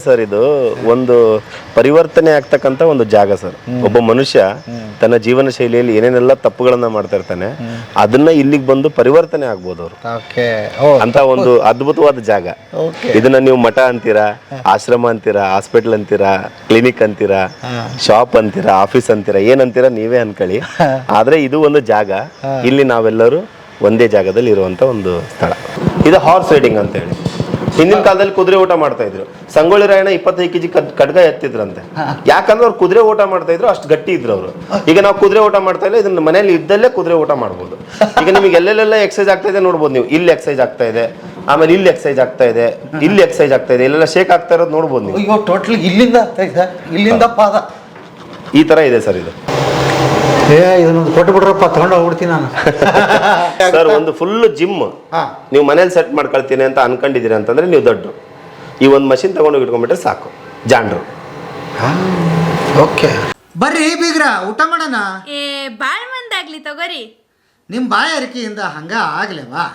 Sir ಇದು ಒಂದು ಪರಿವರ್ತನೆ ಆಗ್ತಕ್ಕಂಥ ಒಂದು ಜಾಗ ಸರ್. ಒಬ್ಬ ಮನುಷ್ಯ ತನ್ನ ಜೀವನ ಶೈಲಿಯಲ್ಲಿ ಏನೇನೆಲ್ಲ ತಪ್ಪುಗಳನ್ನ ಮಾಡ್ತಾ ಇರ್ತಾನೆ, ಅದನ್ನ ಇಲ್ಲಿಗೆ ಬಂದು ಪರಿವರ್ತನೆ ಆಗ್ಬೋದು ಅವರು ಅಂತ ಒಂದು ಅದ್ಭುತವಾದ ಜಾಗ. ಇದನ್ನ ನೀವು ಮಠ ಅಂತೀರಾ, ಆಶ್ರಮ ಅಂತೀರಾ, ಹಾಸ್ಪಿಟಲ್ ಅಂತೀರಾ, ಕ್ಲಿನಿಕ್ ಅಂತೀರಾ, ಶಾಪ್ ಅಂತೀರಾ, ಆಫೀಸ್ ಅಂತೀರಾ, ಏನಂತೀರಾ ನೀವೇ ಅನ್ಕೊಳ್ಳಿ. ಆದ್ರೆ ಇದು ಒಂದು ಜಾಗ. ಇಲ್ಲಿ ನಾವೆಲ್ಲರೂ ಒಂದೇ ಜಾಗದಲ್ಲಿ ಇರುವಂತ ಒಂದು ಸ್ಥಳ. ಇದು ಹಾರ್ಸ್ ರೈಡಿಂಗ್ ಅಂತ ಹೇಳಿ. ಹಿಂದಿನ ಕಾಲದಲ್ಲಿ ಕುದುರೆ ಊಟ ಮಾಡ್ತಾ ಇದ್ರು. ಸಂಗೊಳ್ಳಿ ರಾಯಣ್ಣ 25 ಕೆಜಿ ಖಡ್ಗ ಎತ್ತಿದ್ರಂತೆ. ಯಾಕಂದ್ರೆ ಅವ್ರು ಕುದುರೆ ಊಟ ಮಾಡ್ತಾ ಇದ್ರು, ಅಷ್ಟು ಗಟ್ಟಿ ಇದ್ರು ಅವರು. ಈಗ ನಾವು ಕುದುರೆ ಊಟ ಮಾಡ್ತಾ ಇಲ್ಲ, ಇದನ್ನ ಮನೇಲಿ ಇದ್ದಲ್ಲೇ ಕುದುರೆ ಊಟ ಮಾಡ್ಬೋದು. ಈಗ ನಿಮಗೆ ಎಲ್ಲೆಲ್ಲ ಎಕ್ಸಸೈಸ್ ಆಗ್ತಾ ಇದೆ ನೋಡ್ಬೋದು ನೀವು. ಇಲ್ಲಿ ಎಕ್ಸಸೈಸ್ ಆಗ್ತಾ ಇದೆ, ಆಮೇಲೆ ಇಲ್ಲಿ ಎಕ್ಸಸೈಸ್ ಆಗ್ತಾ ಇದೆ, ಇಲ್ಲಿ ಎಕ್ಸಸೈಸ್ ಆಗ್ತಾ ಇದೆ, ಇಲ್ಲೆಲ್ಲ ಶೇಕ್ ಆಗ್ತಾ ಇರೋದು ನೋಡ್ಬೋದು ನೀವು. ಟೋಟಲ್ ಇಲ್ಲಿಂದ ಪಾದ ಈ ತರ ಇದೆ ಸರ್ ಇದು. ಇದನ್ನೊಂದು ಕೊಟ್ಟು ಬಿಡ್ರಪ್ಪ, ತಗೊಂಡು ಹೋಗ್ಬಿಡ್ತೀನಿ ನಾನು. ಸರ್ ಒಂದು ಫುಲ್ ಜಿಮ್ ನೀವು ಮನೇಲಿ ಸೆಟ್ ಮಾಡ್ಕೊಳ್ತೀನಿ ಅಂತ ಅನ್ಕೊಂಡಿದ್ದೀರಿ ಅಂತಂದ್ರೆ ನೀವು ದೊಡ್ಡ ಈ ಒಂದು ಮಷಿನ್ ತಗೊಂಡು ಇಟ್ಕೊಂಡ್ಬಿಟ್ರೆ ಸಾಕು, ಜಾಂಡ್ರು. ಓಕೆ, ಬರ್ರಿ ಬೀಗ್ರ ಊಟ ಮಾಡೋಣ. ಬಾಳ್ ಮಂದಾಗ್ಲಿ ತಗೋರಿ. ನಿಮ್ಮ ಬಾಯಾರಿಕೆಯಿಂದ ಹಂಗ ಆಗ್ಲೇವಾ?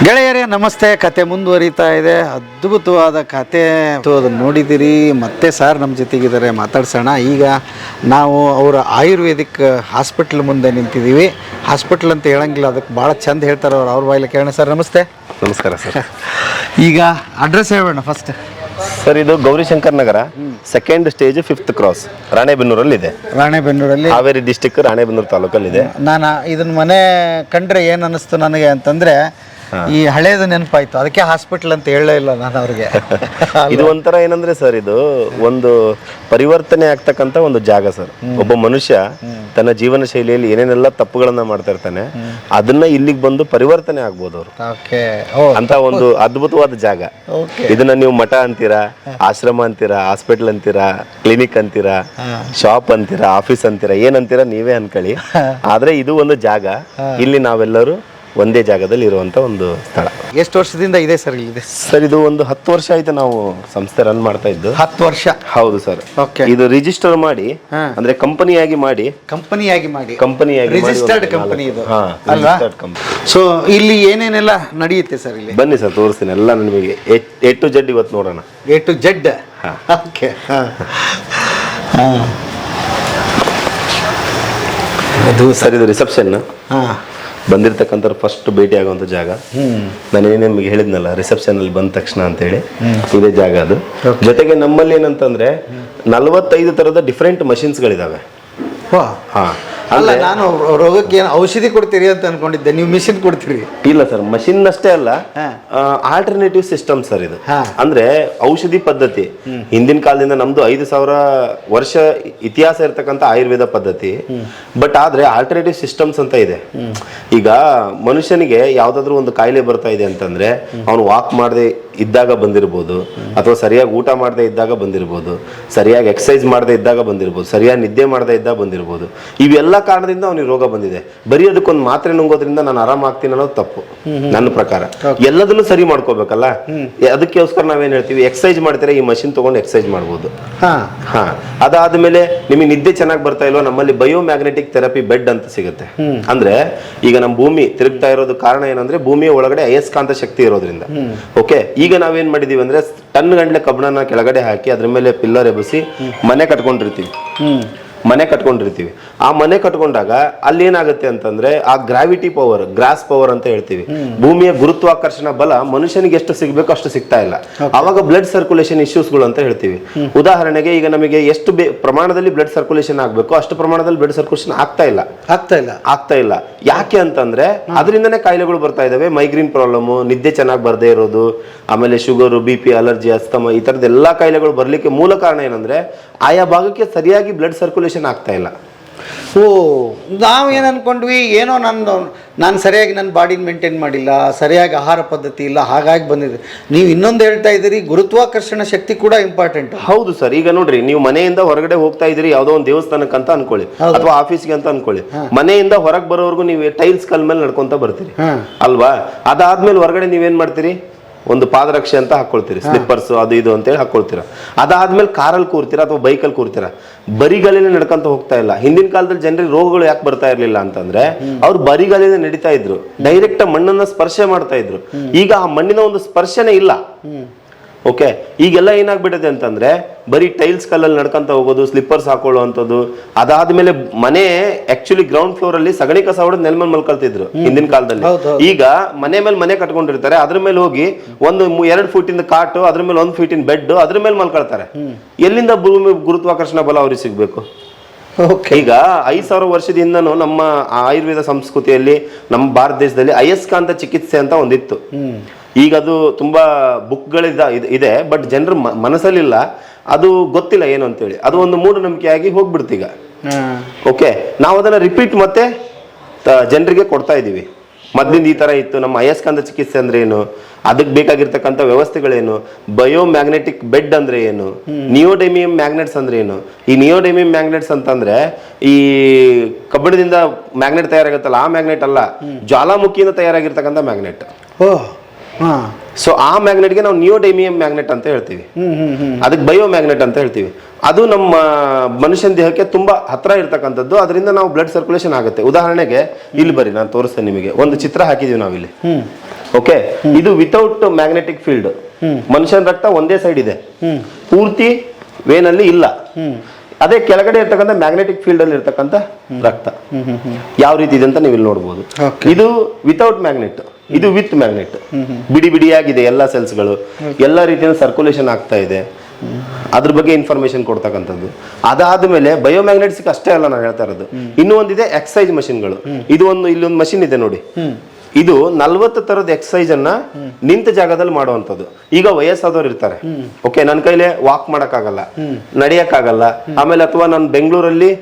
ಗೆಳೆಯರೇ ನಮಸ್ತೆ. ಕತೆ ಮುಂದುವರಿತಾ ಇದೆ. ಅದ್ಭುತವಾದ ಕತೆ ಅದನ್ನು ನೋಡಿದ್ದೀರಿ. ಮತ್ತೆ ಸರ್ ನಮ್ಮ ಜೊತೆಗಿದ್ದಾರೆ, ಮಾತಾಡ್ಸೋಣ. ಈಗ ನಾವು ಅವರ ಆಯುರ್ವೇದಿಕ್ ಹಾಸ್ಪಿಟ್ಲ್ ಮುಂದೆ ನಿಂತಿದ್ದೀವಿ. ಹಾಸ್ಪಿಟ್ಲ್ ಅಂತ ಹೇಳಂಗಿಲ್ಲ, ಅದಕ್ಕೆ ಭಾಳ ಚಂದ ಹೇಳ್ತಾರೆ ಅವ್ರು. ಅವ್ರ ಬಾಯಲ್ಲಿ ಕೇಳೋಣ. ಸರ್ ನಮಸ್ತೆ. ನಮಸ್ಕಾರ ಸರ್. ಈಗ ಅಡ್ರೆಸ್ ಹೇಳೋಣ ಫಸ್ಟ್. ಸರ್ ಇದು ಗೌರಿಶಂಕರ್ ನಗರ, 2nd ಸ್ಟೇಜ್ 5th ಕ್ರಾಸ್, ರಾಣೆಬೆನ್ನೂರಲ್ಲಿ ಇದೆ. ರಾಣೆಬೆನ್ನೂರಲ್ಲಿ, ಹಾವೇರಿ ಡಿಸ್ಟಿಕ್, ರಾಣೆಬೆನ್ನೂರು ತಾಲೂಕಲ್ಲಿ ಇದೆ. ನಾನು ಇದನ್ನ ಮನೆ ಕಂಡ್ರೆ ಏನು ಅನ್ನಿಸ್ತು ನನಗೆ ಅಂತಂದ್ರೆ, ಈ ಹಳೇದು ನೆನಪಾಯ್ತು. ಅದಕ್ಕೆ ಹಾಸ್ಪಿಟಲ್ ಅಂತ ಹೇಳಲೇ ಇಲ್ಲ ನಾನು ಅವ್ರಿಗೆ. ಇದು ಒಂಥರ ಏನಂದ್ರೆ ಸರ್, ಇದು ಒಂದು ಪರಿವರ್ತನೆ ಆಗ್ತಕ್ಕಂಥ ಒಂದು ಜಾಗ ಸರ್. ಒಬ್ಬ ಮನುಷ್ಯ ತನ್ನ ಜೀವನ ಶೈಲಿಯಲ್ಲಿ ಏನೇನೆಲ್ಲ ತಪ್ಪುಗಳನ್ನ ಮಾಡ್ತಾ ಇರ್ತಾನೆ, ಅದನ್ನ ಇಲ್ಲಿಗೆ ಬಂದು ಪರಿವರ್ತನೆ ಆಗ್ಬೋದು ಅವರು ಅಂತ ಒಂದು ಅದ್ಭುತವಾದ ಜಾಗ. ಇದನ್ನ ನೀವು ಮಠ ಅಂತೀರಾ, ಆಶ್ರಮ ಅಂತೀರಾ, ಹಾಸ್ಪಿಟಲ್ ಅಂತೀರಾ, ಕ್ಲಿನಿಕ್ ಅಂತೀರಾ, ಶಾಪ್ ಅಂತೀರಾ, ಆಫೀಸ್ ಅಂತೀರಾ, ಏನಂತೀರಾ ನೀವೇ ಅನ್ಕೊಳ್ಳಿ. ಆದ್ರೆ ಇದು ಒಂದು ಜಾಗ. ಇಲ್ಲಿ ನಾವೆಲ್ಲರೂ ಒಂದೇ ಜಾಗದಲ್ಲಿ ಇರುವಂತ ಒಂದು ಸ್ಥಳ. ಎಷ್ಟು ವರ್ಷದಿಂದ ಇದೆ ಸರ್ ಇಲ್ಲಿದೆ? ಸರ್ ಇದು ಒಂದು 10 ವರ್ಷ ಆಯ್ತು ನಾವು ಸಂಸ್ಥೆ ರನ್ ಮಾಡ್ತಾ ಇದ್ದು. 10 ವರ್ಷ? ಹೌದು ಸರ್. ಇದು ರಿಜಿಸ್ಟರ್ ಮಾಡಿ, ಅಂದ್ರೆ ಕಂಪನಿಯಾಗಿ ಮಾಡಿ ರಿಜಿಸ್ಟರ್ಡ್ ಕಂಪನಿ ಇದು ಅಲ್ವಾ? ಸೊ ಇಲ್ಲಿ ಏನೇನೆಲ್ಲ ನಡೆಯುತ್ತೆ ಸರ್ ಇಲ್ಲಿ? ಬನ್ನಿ ಸರ್ ತೋರಿಸ್ತೀನಿ ಎಲ್ಲ ನಿಮಗೆ. A to Z ಇವತ್ತು ನೋಡೋಣ. A to Z. ಓಕೆ. ಅದು ಸರ್ ಇದು ರಿಸೆಪ್ಷನ್. ಬಂದಿರತಕ್ಕಂಥವ್ರು ಫಸ್ಟ್ ಭೇಟಿ ಆಗುವಂಥ ಜಾಗ. ನಾನೇನು ನಿಮಗೆ ಹೇಳಿದ್ನಲ್ಲ, ರಿಸೆಪ್ಷನ್ ಅಲ್ಲಿ ಬಂದ ತಕ್ಷಣ ಅಂತೇಳಿ ಇದೇ ಜಾಗ ಅದು. ಜೊತೆಗೆ ನಮ್ಮಲ್ಲಿ ಏನಂತಂದ್ರೆ 45 ಥರದ ಡಿಫ್ರೆಂಟ್ ಮಷಿನ್ಸ್ಗಳಿದಾವೆ. ಅಲ್ಲ, ನಾನು ರೋಗಕ್ಕೆ ಏನು ಔಷಧಿ ಕೊಡ್ತೀರಿ ಅಂತ ಅನ್ಕೊಂಡಿದ್ದೆ, ನೀವು ಮಿಷಿನ್ ಕೊಡ್ತೀರಿ. ಇಲ್ಲ ಸರ್, ಮಷಿನ್ ಅಷ್ಟೇ ಅಲ್ಲ, ಆಲ್ಟರ್ನೇಟಿವ್ ಸಿಸ್ಟಮ್ ಸರ್ ಇದು. ಅಂದ್ರೆ ಔಷಧಿ ಪದ್ಧತಿ ಹಿಂದಿನ ಕಾಲದಿಂದ ನಮ್ದು 5000 ವರ್ಷ ಇತಿಹಾಸ ಇರ್ತಕ್ಕಂಥ ಆಯುರ್ವೇದ ಪದ್ಧತಿ. ಬಟ್ ಆದ್ರೆ ಆಲ್ಟರ್ನೇಟಿವ್ ಸಿಸ್ಟಮ್ಸ್ ಅಂತ ಇದೆ. ಈಗ ಮನುಷ್ಯನಿಗೆ ಯಾವ್ದಾದ್ರು ಒಂದು ಕಾಯಿಲೆ ಬರ್ತಾ ಇದೆ ಅಂತಂದ್ರೆ, ಅವನು ವಾಕ್ ಮಾಡದೆ ಇದ್ದಾಗ ಬಂದಿರ್ಬೋದು, ಅಥವಾ ಸರಿಯಾಗಿ ಊಟ ಮಾಡದೆ ಇದ್ದಾಗ ಬಂದಿರ್ಬೋದು, ಸರಿಯಾಗಿ ಎಕ್ಸಸೈಸ್ ಮಾಡದೆ ಇದ್ದಾಗ ಬಂದಿರ್ಬೋದು, ಸರಿಯಾಗಿ ನಿದ್ದೆ ಮಾಡದೆ ಇದ್ದಾಗ ಬಂದಿರ್ಬೋದು. ಇವೆಲ್ಲ ಕಾರಣದಿಂದ ಅವನಿಗೆ ರೋಗ ಬಂದಿದೆ. ಬರೀ ಅದಕ್ಕೊಂದು ಮಾತ್ರೆ ನುಂಗೋದ್ರಿಂದ ನಾನು ಆರಾಮ ಆಗ್ತೀನಿ ಅನ್ನೋದು ತಪ್ಪು ನನ್ನ ಪ್ರಕಾರ. ಎಲ್ಲದನ್ನು ಸರಿ ಮಾಡ್ಕೋಬೇಕಲ್ಲ, ಅದಕ್ಕೋಸ್ಕರ ನಾವೇನ್ ಹೇಳ್ತೀವಿ, ಎಕ್ಸಸೈಸ್ ಮಾಡ್ತೀರಾ, ಈ ಮಷಿನ್ ತಗೊಂಡು ಎಕ್ಸಸೈಸ್ ಮಾಡ್ಬೋದು. ಅದಾದ್ಮೇಲೆ ನಿಮಗೆ ನಿದ್ದೆ ಚೆನ್ನಾಗಿ ಬರ್ತಾ ಇಲ್ವಾ, ನಮ್ಮಲ್ಲಿ ಬಯೋಮ್ಯಾಗ್ನೆಟಿಕ್ ಥೆರಪಿ ಬೆಡ್ ಅಂತ ಸಿಗುತ್ತೆ. ಅಂದ್ರೆ ಈಗ ನಮ್ಮ ಭೂಮಿ ತಿರುಗ್ತಾ ಇರೋದು ಕಾರಣ ಏನಂದ್ರೆ, ಭೂಮಿಯ ಒಳಗಡೆ ಅಯಸ್ಕಾಂತ ಶಕ್ತಿ ಇರೋದ್ರಿಂದ. ಓಕೆ, ಈಗ ನಾವೇನ್ ಮಾಡಿದೀವಿ ಅಂದ್ರೆ, ಟನ್ ಗಂಟ್ಲೆ ಕಬ್ಬಣನ ಕೆಳಗಡೆ ಹಾಕಿ ಅದ್ರ ಮೇಲೆ ಪಿಲ್ಲರ್ ಎಬ್ಬಿಸಿ ಮನೆ ಕಟ್ಕೊಂಡಿರ್ತೀವಿ. ಆ ಮನೆ ಕಟ್ಕೊಂಡಾಗ ಅಲ್ಲಿ ಏನಾಗುತ್ತೆ ಅಂತಂದ್ರೆ, ಆ ಗ್ರಾವಿಟಿ ಪವರ್, ಗ್ರಾಸ್ ಪವರ್ ಅಂತ ಹೇಳ್ತೀವಿ, ಭೂಮಿಯ ಗುರುತ್ವಾಕರ್ಷಣ ಬಲ ಮನುಷ್ಯನಿಗೆ ಎಷ್ಟು ಸಿಗ್ಬೇಕು ಅಷ್ಟು ಸಿಗ್ತಾ ಇಲ್ಲ. ಅವಾಗ ಬ್ಲಡ್ ಸರ್ಕ್ಯುಲೇಷನ್ ಇಶ್ಯೂಸ್ಗಳು ಅಂತ ಹೇಳ್ತೀವಿ. ಉದಾಹರಣೆಗೆ ಈಗ ನಮಗೆ ಎಷ್ಟು ಪ್ರಮಾಣದಲ್ಲಿ ಬ್ಲಡ್ ಸರ್ಕ್ಯುಲೇಷನ್ ಆಗ್ಬೇಕು ಅಷ್ಟು ಪ್ರಮಾಣದಲ್ಲಿ ಬ್ಲಡ್ ಸರ್ಕ್ಯುಲೇಷನ್ ಆಗ್ತಾ ಇಲ್ಲ. ಯಾಕೆ ಅಂತಂದ್ರೆ ಅದರಿಂದನೇ ಕಾಯಿಲೆಗಳು ಬರ್ತಾ ಇದಾವೆ. ಮೈಗ್ರೇನ್ ಪ್ರಾಬ್ಲಮ್, ನಿದ್ದೆ ಚೆನ್ನಾಗಿ ಬರ್ದೇ ಇರೋದು, ಆಮೇಲೆ ಶುಗರ್, BP, ಅಲರ್ಜಿ, ಅಸ್ತಮ, ಈ ತರದ ಎಲ್ಲಾ ಕಾಯಿಲೆಗಳು ಬರ್ಲಿಕ್ಕೆ ಮೂಲ ಕಾರಣ ಏನಂದ್ರೆ, ಆಯಾ ಭಾಗಕ್ಕೆ ಸರಿಯಾಗಿ ಬ್ಲಡ್ ಸರ್ಕ್ಯುಲೇಷನ್ ಆಗ್ತಾ ಇಲ್ಲ. ನಾವು ಏನು ಅನ್ಕೊಂಡ್ವಿ, ಏನೋ ನಾನು ಸರಿಯಾಗಿ ನನ್ನ ಬಾಡಿನ ಮೇಂಟೈನ್ ಮಾಡಿಲ್ಲ, ಸರಿಯಾಗಿ ಆಹಾರ ಪದ್ಧತಿ ಇಲ್ಲ, ಹಾಗಾಗಿ ಬಂದಿದೆ. ನೀವು ಇನ್ನೊಂದು ಹೇಳ್ತಾ ಇದ್ದೀರಿ, ಗುರುತ್ವಾಕರ್ಷಣ ಶಕ್ತಿ ಕೂಡ ಇಂಪಾರ್ಟೆಂಟ್. ಹೌದು ಸರ್. ಈಗ ನೋಡ್ರಿ, ನೀವು ಮನೆಯಿಂದ ಹೊರಗಡೆ ಹೋಗ್ತಾ ಇದ್ದೀರಿ ಯಾವುದೋ ಒಂದು ದೇವಸ್ಥಾನಕ್ಕೆ ಅಂತ ಅನ್ಕೊಳ್ಳಿ, ಅಥವಾ ಆಫೀಸ್ಗೆ ಅಂತ ಅನ್ಕೊಳ್ಳಿ. ಮನೆಯಿಂದ ಹೊರಗೆ ಬರೋವರೆಗೂ ನೀವು ಟೈಲ್ಸ್ ಕಲ್ ಮೇಲೆ ನಡ್ಕೊಂತ ಬರ್ತೀರಿ ಅಲ್ವಾ? ಅದಾದ್ಮೇಲೆ ಹೊರಗಡೆ ನೀವೇನ್ ಮಾಡ್ತೀರಿ, ಒಂದು ಪಾದರಕ್ಷೆ ಅಂತ ಹಾಕೊಳ್ತೀರಿ, ಸ್ಲಿಪ್ಪರ್ಸ್ ಅದು ಇದು ಅಂತೇಳಿ ಹಾಕೊಳ್ತೀರ. ಅದಾದ್ಮೇಲೆ ಕಾರಲ್ಲಿ ಕೂರ್ತೀರಾ ಅಥವಾ ಬೈಕಲ್ಲಿ ಕೂರ್ತೀರಾ, ಬರಿಗಾಲಿನ ನಡ್ಕೊಂತ ಹೋಗ್ತಾ ಇಲ್ಲ. ಹಿಂದಿನ ಕಾಲದಲ್ಲಿ ಜನರಿಗೆ ರೋಗಗಳು ಯಾಕೆ ಬರ್ತಾ ಇರ್ಲಿಲ್ಲ ಅಂತಂದ್ರೆ, ಅವ್ರು ಬರಿಗಾಲಿನ ನಡೀತಾ ಇದ್ರು, ಡೈರೆಕ್ಟ್ ಮಣ್ಣನ್ನ ಸ್ಪರ್ಶ ಮಾಡ್ತಾ ಇದ್ರು. ಈಗ ಆ ಮಣ್ಣಿನ ಒಂದು ಸ್ಪರ್ಶನೇ ಇಲ್ಲ. ಓಕೆ, ಈಗೆಲ್ಲ ಏನಾಗ್ಬಿಟ್ಟಿದೆ ಅಂತಂದ್ರೆ ಬರೀ ಟೈಲ್ಸ್ ಕಲ್ಲಲ್ಲಿ ನಡ್ಕೊಂತ ಹೋಗೋದು, ಸ್ಲಿಪ್ಪರ್ಸ್ ಹಾಕೊಳ್ಳುವಂಥದ್ದು. ಅದಾದ್ಮೇಲೆ ಮನೆ ಆಕ್ಚುಲಿ ಗ್ರೌಂಡ್ ಫ್ಲೋರ್ ಅಲ್ಲಿ ಸಗಣಿ ಕಸ ಹೊಡೆದು ನೆಲ ಮೇಲೆ ಮಲ್ಕೊಳ್ತಿದ್ರು ಹಿಂದಿನ ಕಾಲದಲ್ಲಿ. ಈಗ ಮನೆ ಮೇಲೆ ಮನೆ ಕಟ್ಕೊಂಡಿರ್ತಾರೆ, ಅದ್ರ ಮೇಲೆ ಹೋಗಿ ಒಂದು 2 ಫೀಟಿಂದ ಕಾಟು, ಅದ್ರ ಮೇಲೆ 1 ಫೀಟಿನ ಬೆಡ್, ಅದ್ರ ಮೇಲೆ ಮಲ್ಕೊಳ್ತಾರೆ. ಎಲ್ಲಿಂದ ಭೂಮಿ ಗುರುತ್ವಾಕರ್ಷಣ ಬಲ ಅವ್ರಿಗೆ ಸಿಗ್ಬೇಕು? ಈಗ 5000 ವರ್ಷದಿಂದನೂ ನಮ್ಮ ಆಯುರ್ವೇದ ಸಂಸ್ಕೃತಿಯಲ್ಲಿ ನಮ್ಮ ಭಾರತ ದೇಶದಲ್ಲಿ ಅಯಸ್ಕಾಂತ ಚಿಕಿತ್ಸೆ ಅಂತ ಒಂದಿತ್ತು. ಈಗ ಅದು ತುಂಬಾ ಇದೆ, ಬಟ್ ಜನರ ಮನಸ್ಸಲ್ಲಿಲ್ಲ, ಅದು ಗೊತ್ತಿಲ್ಲ ಏನು ಅಂತೇಳಿ. ಅದು ಒಂದು ಮೂಢನಂಬಿಕೆಯಾಗಿ ಹೋಗ್ಬಿಡ್ತು ಈಗ. ಓಕೆ, ನಾವು ಅದನ್ನ ರಿಪೀಟ್ ಮತ್ತೆ ಜನರಿಗೆ ಕೊಡ್ತಾ ಇದೀವಿ. ಮೊದ್ಲಿಂದ ಈ ತರ ಇತ್ತು. ನಮ್ಮ ಅಯಸ್ಕಾಂತ ಚಿಕಿತ್ಸೆ ಅಂದ್ರೆ ಏನು, ಅದಕ್ಕೆ ಬೇಕಾಗಿರ್ತಕ್ಕಂಥ ವ್ಯವಸ್ಥೆಗಳೇನು, ಬಯೋಮ್ಯಾಗ್ನೆಟಿಕ್ ಬೆಡ್ ಅಂದ್ರೆ ಏನು, ನಿಯೋಡೆಮಿಯಂ ಮ್ಯಾಗ್ನೆಟ್ಸ್ ಅಂದ್ರೆ ಏನು. ಈ ನಿಯೋಡೆಮಿಯಂ ಮ್ಯಾಗ್ನೆಟ್ಸ್ ಅಂತಂದ್ರೆ ಈ ಕಬ್ಬಿಣದಿಂದ ಮ್ಯಾಗ್ನೆಟ್ ತಯಾರಾಗುತ್ತಲ್ಲ, ಆ ಮ್ಯಾಗ್ನೆಟ್ ಅಲ್ಲ, ಜ್ವಾಲಾಮುಖಿಯಿಂದ ತಯಾರಾಗಿರ್ತಕ್ಕಂಥ ಮ್ಯಾಗ್ನೆಟ್. ಸೊ ಆ ಮ್ಯಾಗ್ನೆಟ್ಗೆ ನಾವು ನಿಯೋಡೆಮಿಯಂ ಮ್ಯಾಗ್ನೆಟ್ ಅಂತ ಹೇಳ್ತೀವಿ, ಅದಕ್ಕೆ ಬಯೋ ಮ್ಯಾಗ್ನೆಟ್ ಅಂತ ಹೇಳ್ತೀವಿ. ಅದು ನಮ್ಮ ಮನುಷ್ಯನ ದೇಹಕ್ಕೆ ತುಂಬಾ ಹತ್ರ ಇರ್ತಕ್ಕಂಥದ್ದು. ಅದರಿಂದ ನಾವು ಬ್ಲಡ್ ಸರ್ಕ್ಯುಲೇಷನ್ ಆಗುತ್ತೆ. ಉದಾಹರಣೆಗೆ ಇಲ್ಲಿ ಬರ್ರಿ, ನಾನು ತೋರಿಸ್ತೇನೆ ನಿಮಗೆ. ಒಂದು ಚಿತ್ರ ಹಾಕಿದೀವಿ ನಾವಿಲ್ಲಿ. ಓಕೆ, ಇದು ವಿತೌಟ್ ಮ್ಯಾಗ್ನೆಟಿಕ್ ಫೀಲ್ಡ್. ಮನುಷ್ಯನ ರಕ್ತ ಒಂದೇ ಸೈಡ್ ಇದೆ, ಪೂರ್ತಿ ವೇನಲ್ಲಿ ಇಲ್ಲ. ಅದೇ ಕೆಳಗಡೆ ಇರ್ತಕ್ಕಂಥ ಮ್ಯಾಗ್ನೆಟಿಕ್ ಫೀಲ್ಡ್ ಅಲ್ಲಿ ಇರ್ತಕ್ಕಂಥ ರಕ್ತ ಯಾವ ರೀತಿ ಇದೆ ಅಂತ ನೀವು ಇಲ್ಲಿ ನೋಡ್ಬೋದು. ಇದು ವಿತೌಟ್ ಮ್ಯಾಗ್ನೆಟ್, ಇದು ವಿತ್ ಮ್ಯಾಗ್ನೆಟ್. ಬಿಡಿ ಬಿಡಿಯಾಗಿದೆ ಎಲ್ಲ ಸೆಲ್ಸ್ಗಳು, ಎಲ್ಲ ರೀತಿಯ ಸರ್ಕ್ಯುಲೇಷನ್ ಆಗ್ತಾ ಇದೆ. ಅದ್ರ ಬಗ್ಗೆ ಇನ್ಫಾರ್ಮೇಶನ್ ಕೊಡ್ತಕ್ಕಂಥದ್ದು. ಅದಾದ್ಮೇಲೆ ಬಯೋಮ್ಯಾಗ್ನೆಟ್ಸ್ ಅಷ್ಟೇ ಅಲ್ಲ ನಾನು ಹೇಳ್ತಾ ಇರೋದು, ಇನ್ನೂ ಒಂದಿದೆ ಎಕ್ಸಸೈಸ್ ಮಷಿನ್ಗಳು. ಇದು ಇಲ್ಲೊಂದು ಮಷಿನ್ ಇದೆ ನೋಡಿ, ಇದು 40 ತರದ ಎಕ್ಸಸೈಸ್ ಅನ್ನ ನಿಂತ ಜಾಗದಲ್ಲಿ ಮಾಡುವಂಥದ್ದು. ಈಗ ವಯಸ್ಸಾದವ್ರು ಇರ್ತಾರೆ, ಓಕೆ, ನನ್ನ ಕೈಲಿ ವಾಕ್ ಮಾಡಕ್ಕಾಗಲ್ಲ, ನಡೆಯಕ್ಕಾಗಲ್ಲ, ಆಮೇಲೆ ಅಥವಾ ನಾನು ಬೆಂಗಳೂರಲ್ಲಿ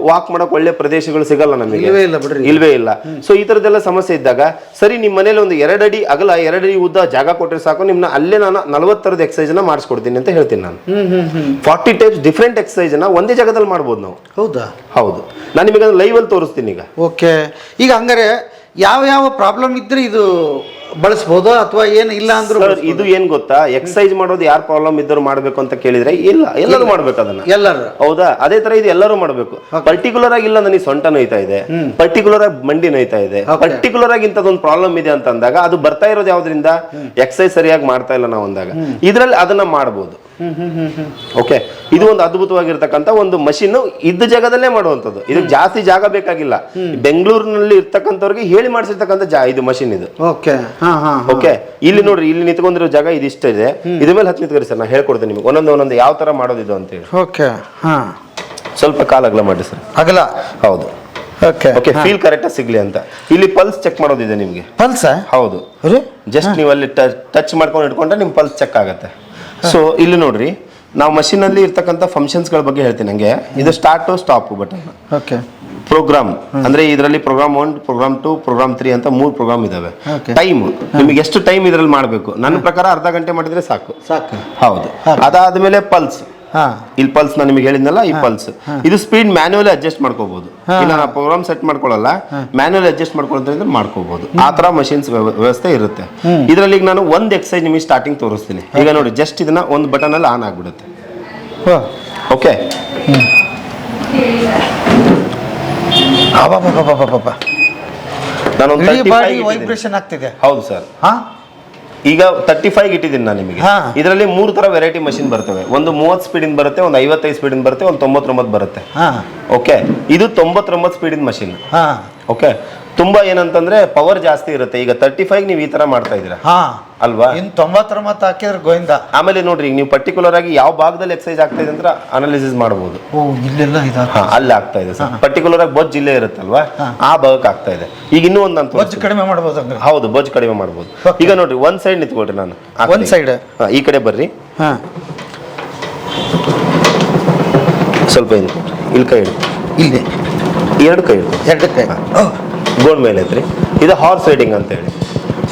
ವಾಕ್ ಮಾಡಕ್ ಒಳ್ಳೆ ಪ್ರದೇಶಗಳು ಸಿಗಲ್ಲ ನಮಗೆ, ಇಲ್ವೇ ಇಲ್ಲ. ಸೊ ಈ ತರದೆಲ್ಲ ಸಮಸ್ಯೆ ಇದ್ದಾಗ, ಸರಿ ನಿಮ್ ಮನೇಲಿ ಒಂದು 2 ಅಡಿ ಅಗಲ 2 ಅಡಿ ಉದ್ದ ಜಾಗ ಕೊಟ್ಟರೆ ಸಾಕು, ನಿಮ್ನ ಅಲ್ಲೇ ನಾನು 40 ತರದ ಎಕ್ಸಸೈಸ್ ಅನ್ನ ಮಾಡಿಸ್ಕೊಡ್ತೀನಿ ಅಂತ ಹೇಳ್ತೀನಿ ನಾನು. 40 ಟೈಪ್ಸ್ ಡಿಫ್ರೆಂಟ್ ಎಕ್ಸಸೈಸ್ ಅನ್ನ ಒಂದೇ ಜಾಗದಲ್ಲಿ ಮಾಡ್ಬೋದು ನಾವು. ಹೌದಾ? ಹೌದು, ನಾನು ನಿಮಗೆ ಲೈವ್ ಅಲ್ಲಿ ತೋರಿಸ್ತೀನಿ ಈಗ. ಓಕೆ, ಈಗ ಹಂಗಾರೆ ಯಾವ ಪ್ರಾಬ್ಲಮ್ ಇದ್ರೆ ಇದು ಬಳಸಬಹುದು ಅಥವಾ ಏನು ಇಲ್ಲ ಅಂದ್ರೆ ಇದು ಏನ್ ಗೊತ್ತಾ, ಎಕ್ಸಸೈಸ್ ಮಾಡೋದು ಯಾರು ಪ್ರಾಬ್ಲಮ್ ಇದ್ದರೂ ಮಾಡ್ಬೇಕು ಅಂತ ಕೇಳಿದ್ರೆ ಇಲ್ಲ, ಎಲ್ಲರೂ ಮಾಡ್ಬೇಕು ಅದನ್ನ, ಎಲ್ಲರೂ. ಹೌದಾ? ಅದೇ ತರ ಇದು ಎಲ್ಲರೂ ಮಾಡ್ಬೇಕು. ಪರ್ಟಿಕ್ಯುಲರ್ ಆಗಿ ಇಲ್ಲ ನನಗೆ ಸೊಂಟ ನೋಯ್ತಾ ಇದೆ, ಪರ್ಟಿಕ್ಯುಲರ್ ಆಗಿ ಮಂಡಿ ನೋಯ್ತಾ ಇದೆ, ಪರ್ಟಿಕ್ಯುಲರ್ ಆಗಿ ಇಂಥದೊಂದು ಪ್ರಾಬ್ಲಮ್ ಇದೆ ಅಂತ ಅಂದಾಗ ಅದು ಬರ್ತಾ ಇರೋದು ಯಾವ್ದ್ರಿಂದ, ಎಕ್ಸಸೈಸ್ ಸರಿಯಾಗಿ ಮಾಡ್ತಾ ಇಲ್ಲ ನಾವು ಅಂದಾಗ ಇದ್ರಲ್ಲಿ ಅದನ್ನ ಮಾಡಬಹುದು. ಓಕೆ, ಇದು ಒಂದು ಅದ್ಭುತವಾಗಿರ್ತಕ್ಕಂಥ ಒಂದು ಮಷೀನ್ ಇದ್ದ ಜಾಗದಲ್ಲೇ ಮಾಡುವಂಥದ್ದು. ಇದು ಜಾಸ್ತಿ ಜಾಗ ಬೇಕಾಗಿಲ್ಲ. ಬೆಂಗಳೂರಿನಲ್ಲಿ ಇರ್ತಕ್ಕಂಥವ್ರಿಗೆ ಹೇಳಿ ಮಾಡಿಸಿರ್ತಕ್ಕಂಥ ಇದು ಮಷೀನ್ ಇದು. ಓಕೆ, ಇಲ್ಲಿ ನೋಡ್ರಿ, ಇಲ್ಲಿ ನಿಂತ್ಕೊಂಡಿರೋ ಜಾಗ ಇದಿಷ್ಟ ಇದೆ, ಇದ್ರ ಮೇಲೆ ಹತ್ತು ನಿಂತ್ಕೊರಿ ಸರ್, ನಾನು ಹೇಳ್ಕೊಡ್ತೇನೆ ನಿಮಗೆ ಒಂದೊಂದು ಯಾವ ತರ ಮಾಡೋದಿದು ಅಂತ ಹೇಳಿ. ಓಕೆ, ಸ್ವಲ್ಪ ಕಾಲ ಅಗಲ ಮಾಡಿ ಸರ್. ಅಗಲ? ಹೌದು. ಓಕೆ, ಫೀಲ್ ಕರೆಕ್ಟ್ ಸಿಗ್ಲಿ ಅಂತ. ಇಲ್ಲಿ ಪಲ್ಸ್ ಚೆಕ್ ಮಾಡೋದಿದೆ ನಿಮ್ಗೆ. ಪಲ್ಸ್? ಹೌದು, ಜಸ್ಟ್ ನೀವು ಅಲ್ಲಿ ಟಚ್ ಮಾಡ್ಕೊಂಡು ಇಟ್ಕೊಂಡ್ರೆ ನಿಮ್ ಪಲ್ಸ್ ಚೆಕ್ ಆಗುತ್ತೆ. ಸೊ ಇಲ್ಲಿ ನೋಡ್ರಿ, ನಾವು ಮಷೀನ್ ಅಲ್ಲಿ ಇರ್ತಕ್ಕಂಥ ಫಂಕ್ಷನ್ಸ್ ಗಳ ಬಗ್ಗೆ ಹೇಳ್ತೀನಿ. ನಂಗೆ ಇದು start stop button. Okay, program ಅಂದ್ರೆ ಇದರಲ್ಲಿ ಪ್ರೋಗ್ರಾಮ್ 1, ಪ್ರೋಗ್ರಾಮ್ 2, ಪ್ರೋಗ್ರಾಮ್ 3 ಅಂತ 3 ಪ್ರೋಗ್ರಾಮ್ ಇದಾವೆ. ಟೈಮ್, ನಿಮಗೆ ಎಷ್ಟು ಟೈಮ್ ಇದ್ರಲ್ಲಿ ಮಾಡಬೇಕು, ನನ್ನ ಪ್ರಕಾರ ಅರ್ಧ ಗಂಟೆ ಮಾಡಿದ್ರೆ ಸಾಕು. ಹೌದು. ಅದಾದ್ಮೇಲೆ ಪಲ್ಸ್, ಇಲ್ಲಿ ಪಲ್ಸ್ ನಾನು ನಿಮಗೆ ಹೇಳಿದ್ನಲ್ಲ, ಈ ಪಲ್ಸ್ ಇದು ಸ್ಪೀಡ್ ಮ್ಯಾನ್ಯುವಲಿ ಅಡ್ಜಸ್ಟ್ ಮಾಡ್ಕೋಬಹುದು. ಇಲ್ಲ ನಾವು ಪ್ರೋಗ್ರಾಮ್ ಸೆಟ್ ಮಾಡ್ಕೊಳ್ಳಲ್ಲ, ಮ್ಯಾನ್ಯುವಲಿ ಅಡ್ಜಸ್ಟ್ ಮಾಡ್ಕೊಳ್ಳೋದ್ರಿಂದ ಮಾಡ್ಕೋಬಹುದು. ಆ ತರ ಮಷೀನ್ಸ್ ವ್ಯವಸ್ಥೆ ಇರುತ್ತೆ ಇದರಲ್ಲಿ. ಈಗ ನಾನು ಒಂದು ಎಕ್ಸಸೈಸ್ ನಿಮಗೆ ಸ್ಟಾರ್ಟಿಂಗ್ ತೋರಿಸ್ತೀನಿ. ಈಗ ನೋಡಿ, ಜಸ್ಟ್ ಇದನ್ನ ಒಂದು ಬಟನ್ ಅಲ್ಲಿ ಆನ್ ಆಗ್ಬಿಡುತ್ತೆ. ಓಕೆ, ವೈಬ್ರೇಷನ್ ಆಗ್ತಿದೆ. ಹೌದು ಸರ್. ಈಗ 35 ಇಟ್ಟಿದ್ದೀನಿ ನಾನು ನಿಮಗೆ. ಇದರಲ್ಲಿ 3 ತರ ವೆರೈಟಿ ಮಷಿನ್ ಬರ್ತವೆ. ಒಂದು 30 ಸ್ಪೀಡ್ ಬರುತ್ತೆ, ಒಂದು 55 ಸ್ಪೀಡ್ ಬರುತ್ತೆ, ಒಂದು 99 ಬರುತ್ತೆ. ಓಕೆ, ಇದು 99 ಸ್ಪೀಡ್ ಮಷಿನ್. ಓಕೆ, ತುಂಬಾ ಏನಂತಂದ್ರೆ ಪವರ್ ಜಾಸ್ತಿ ಇರುತ್ತೆ. ಈಗ 35 ನೀವು ಈ ತರ ಮಾಡ್ತಾ ಇದೀರಾ ಅಲ್ವಾ, 99 ಹಾಕಿದ್ರೆ ಗೋವಿಂದ. ಆಮೇಲೆ ನೋಡ್ರಿ, ನೀವು ಪರ್ಟಿಕ್ಯುಲರ್ ಆಗಿ ಯಾವ ಭಾಗದಲ್ಲಿ ಎಕ್ಸಸೈಸ್ ಆಗ್ತಾ ಇದೆ ಅಂತ ಅನಾಲಿಸಿಸ್ ಮಾಡಬಹುದು. ಅಲ್ಲಿ ಆಗ್ತಾ ಇದೆ ಸರ್, ಪರ್ಟಿಕ್ಯುಲರ್ ಆಗಿ ಬೊಜ್ಜು ಇಲ್ಲೇ ಇರುತ್ತಲ್ವಾ, ಆ ಭಾಗಕ್ಕೆ ಆಗ್ತಾ ಇದೆ. ಈಗ ಇನ್ನೂ ಒಂದು ಬೊಜ್ಜು ಕಡಿಮೆ ಮಾಡಬಹುದು. ಹೌದು, ಬೊಜ್ಜು ಕಡಿಮೆ ಮಾಡಬಹುದು. ಈಗ ನೋಡ್ರಿ, ಒಂದ್ ಸೈಡ್ ನಿಂತ್ಕೊಳ್ರಿ, ನಾನು ಒಂದ್ ಸೈಡ್, ಈ ಕಡೆ ಬರ್ರಿ, ಸ್ವಲ್ಪ ಇಲ್ಲಿ ಕೈ ಹಿಡಿ, ಇಲ್ಲಿ 2 ಕೈ ಹಿಡಿ, 2 ಕೈ ಗೋಡ್ ಮೇಲೆ ಐತ್ರಿ. ಇದು ಹಾರ್ಸ್ ರೈಡಿಂಗ್ ಅಂತ ಹೇಳಿ.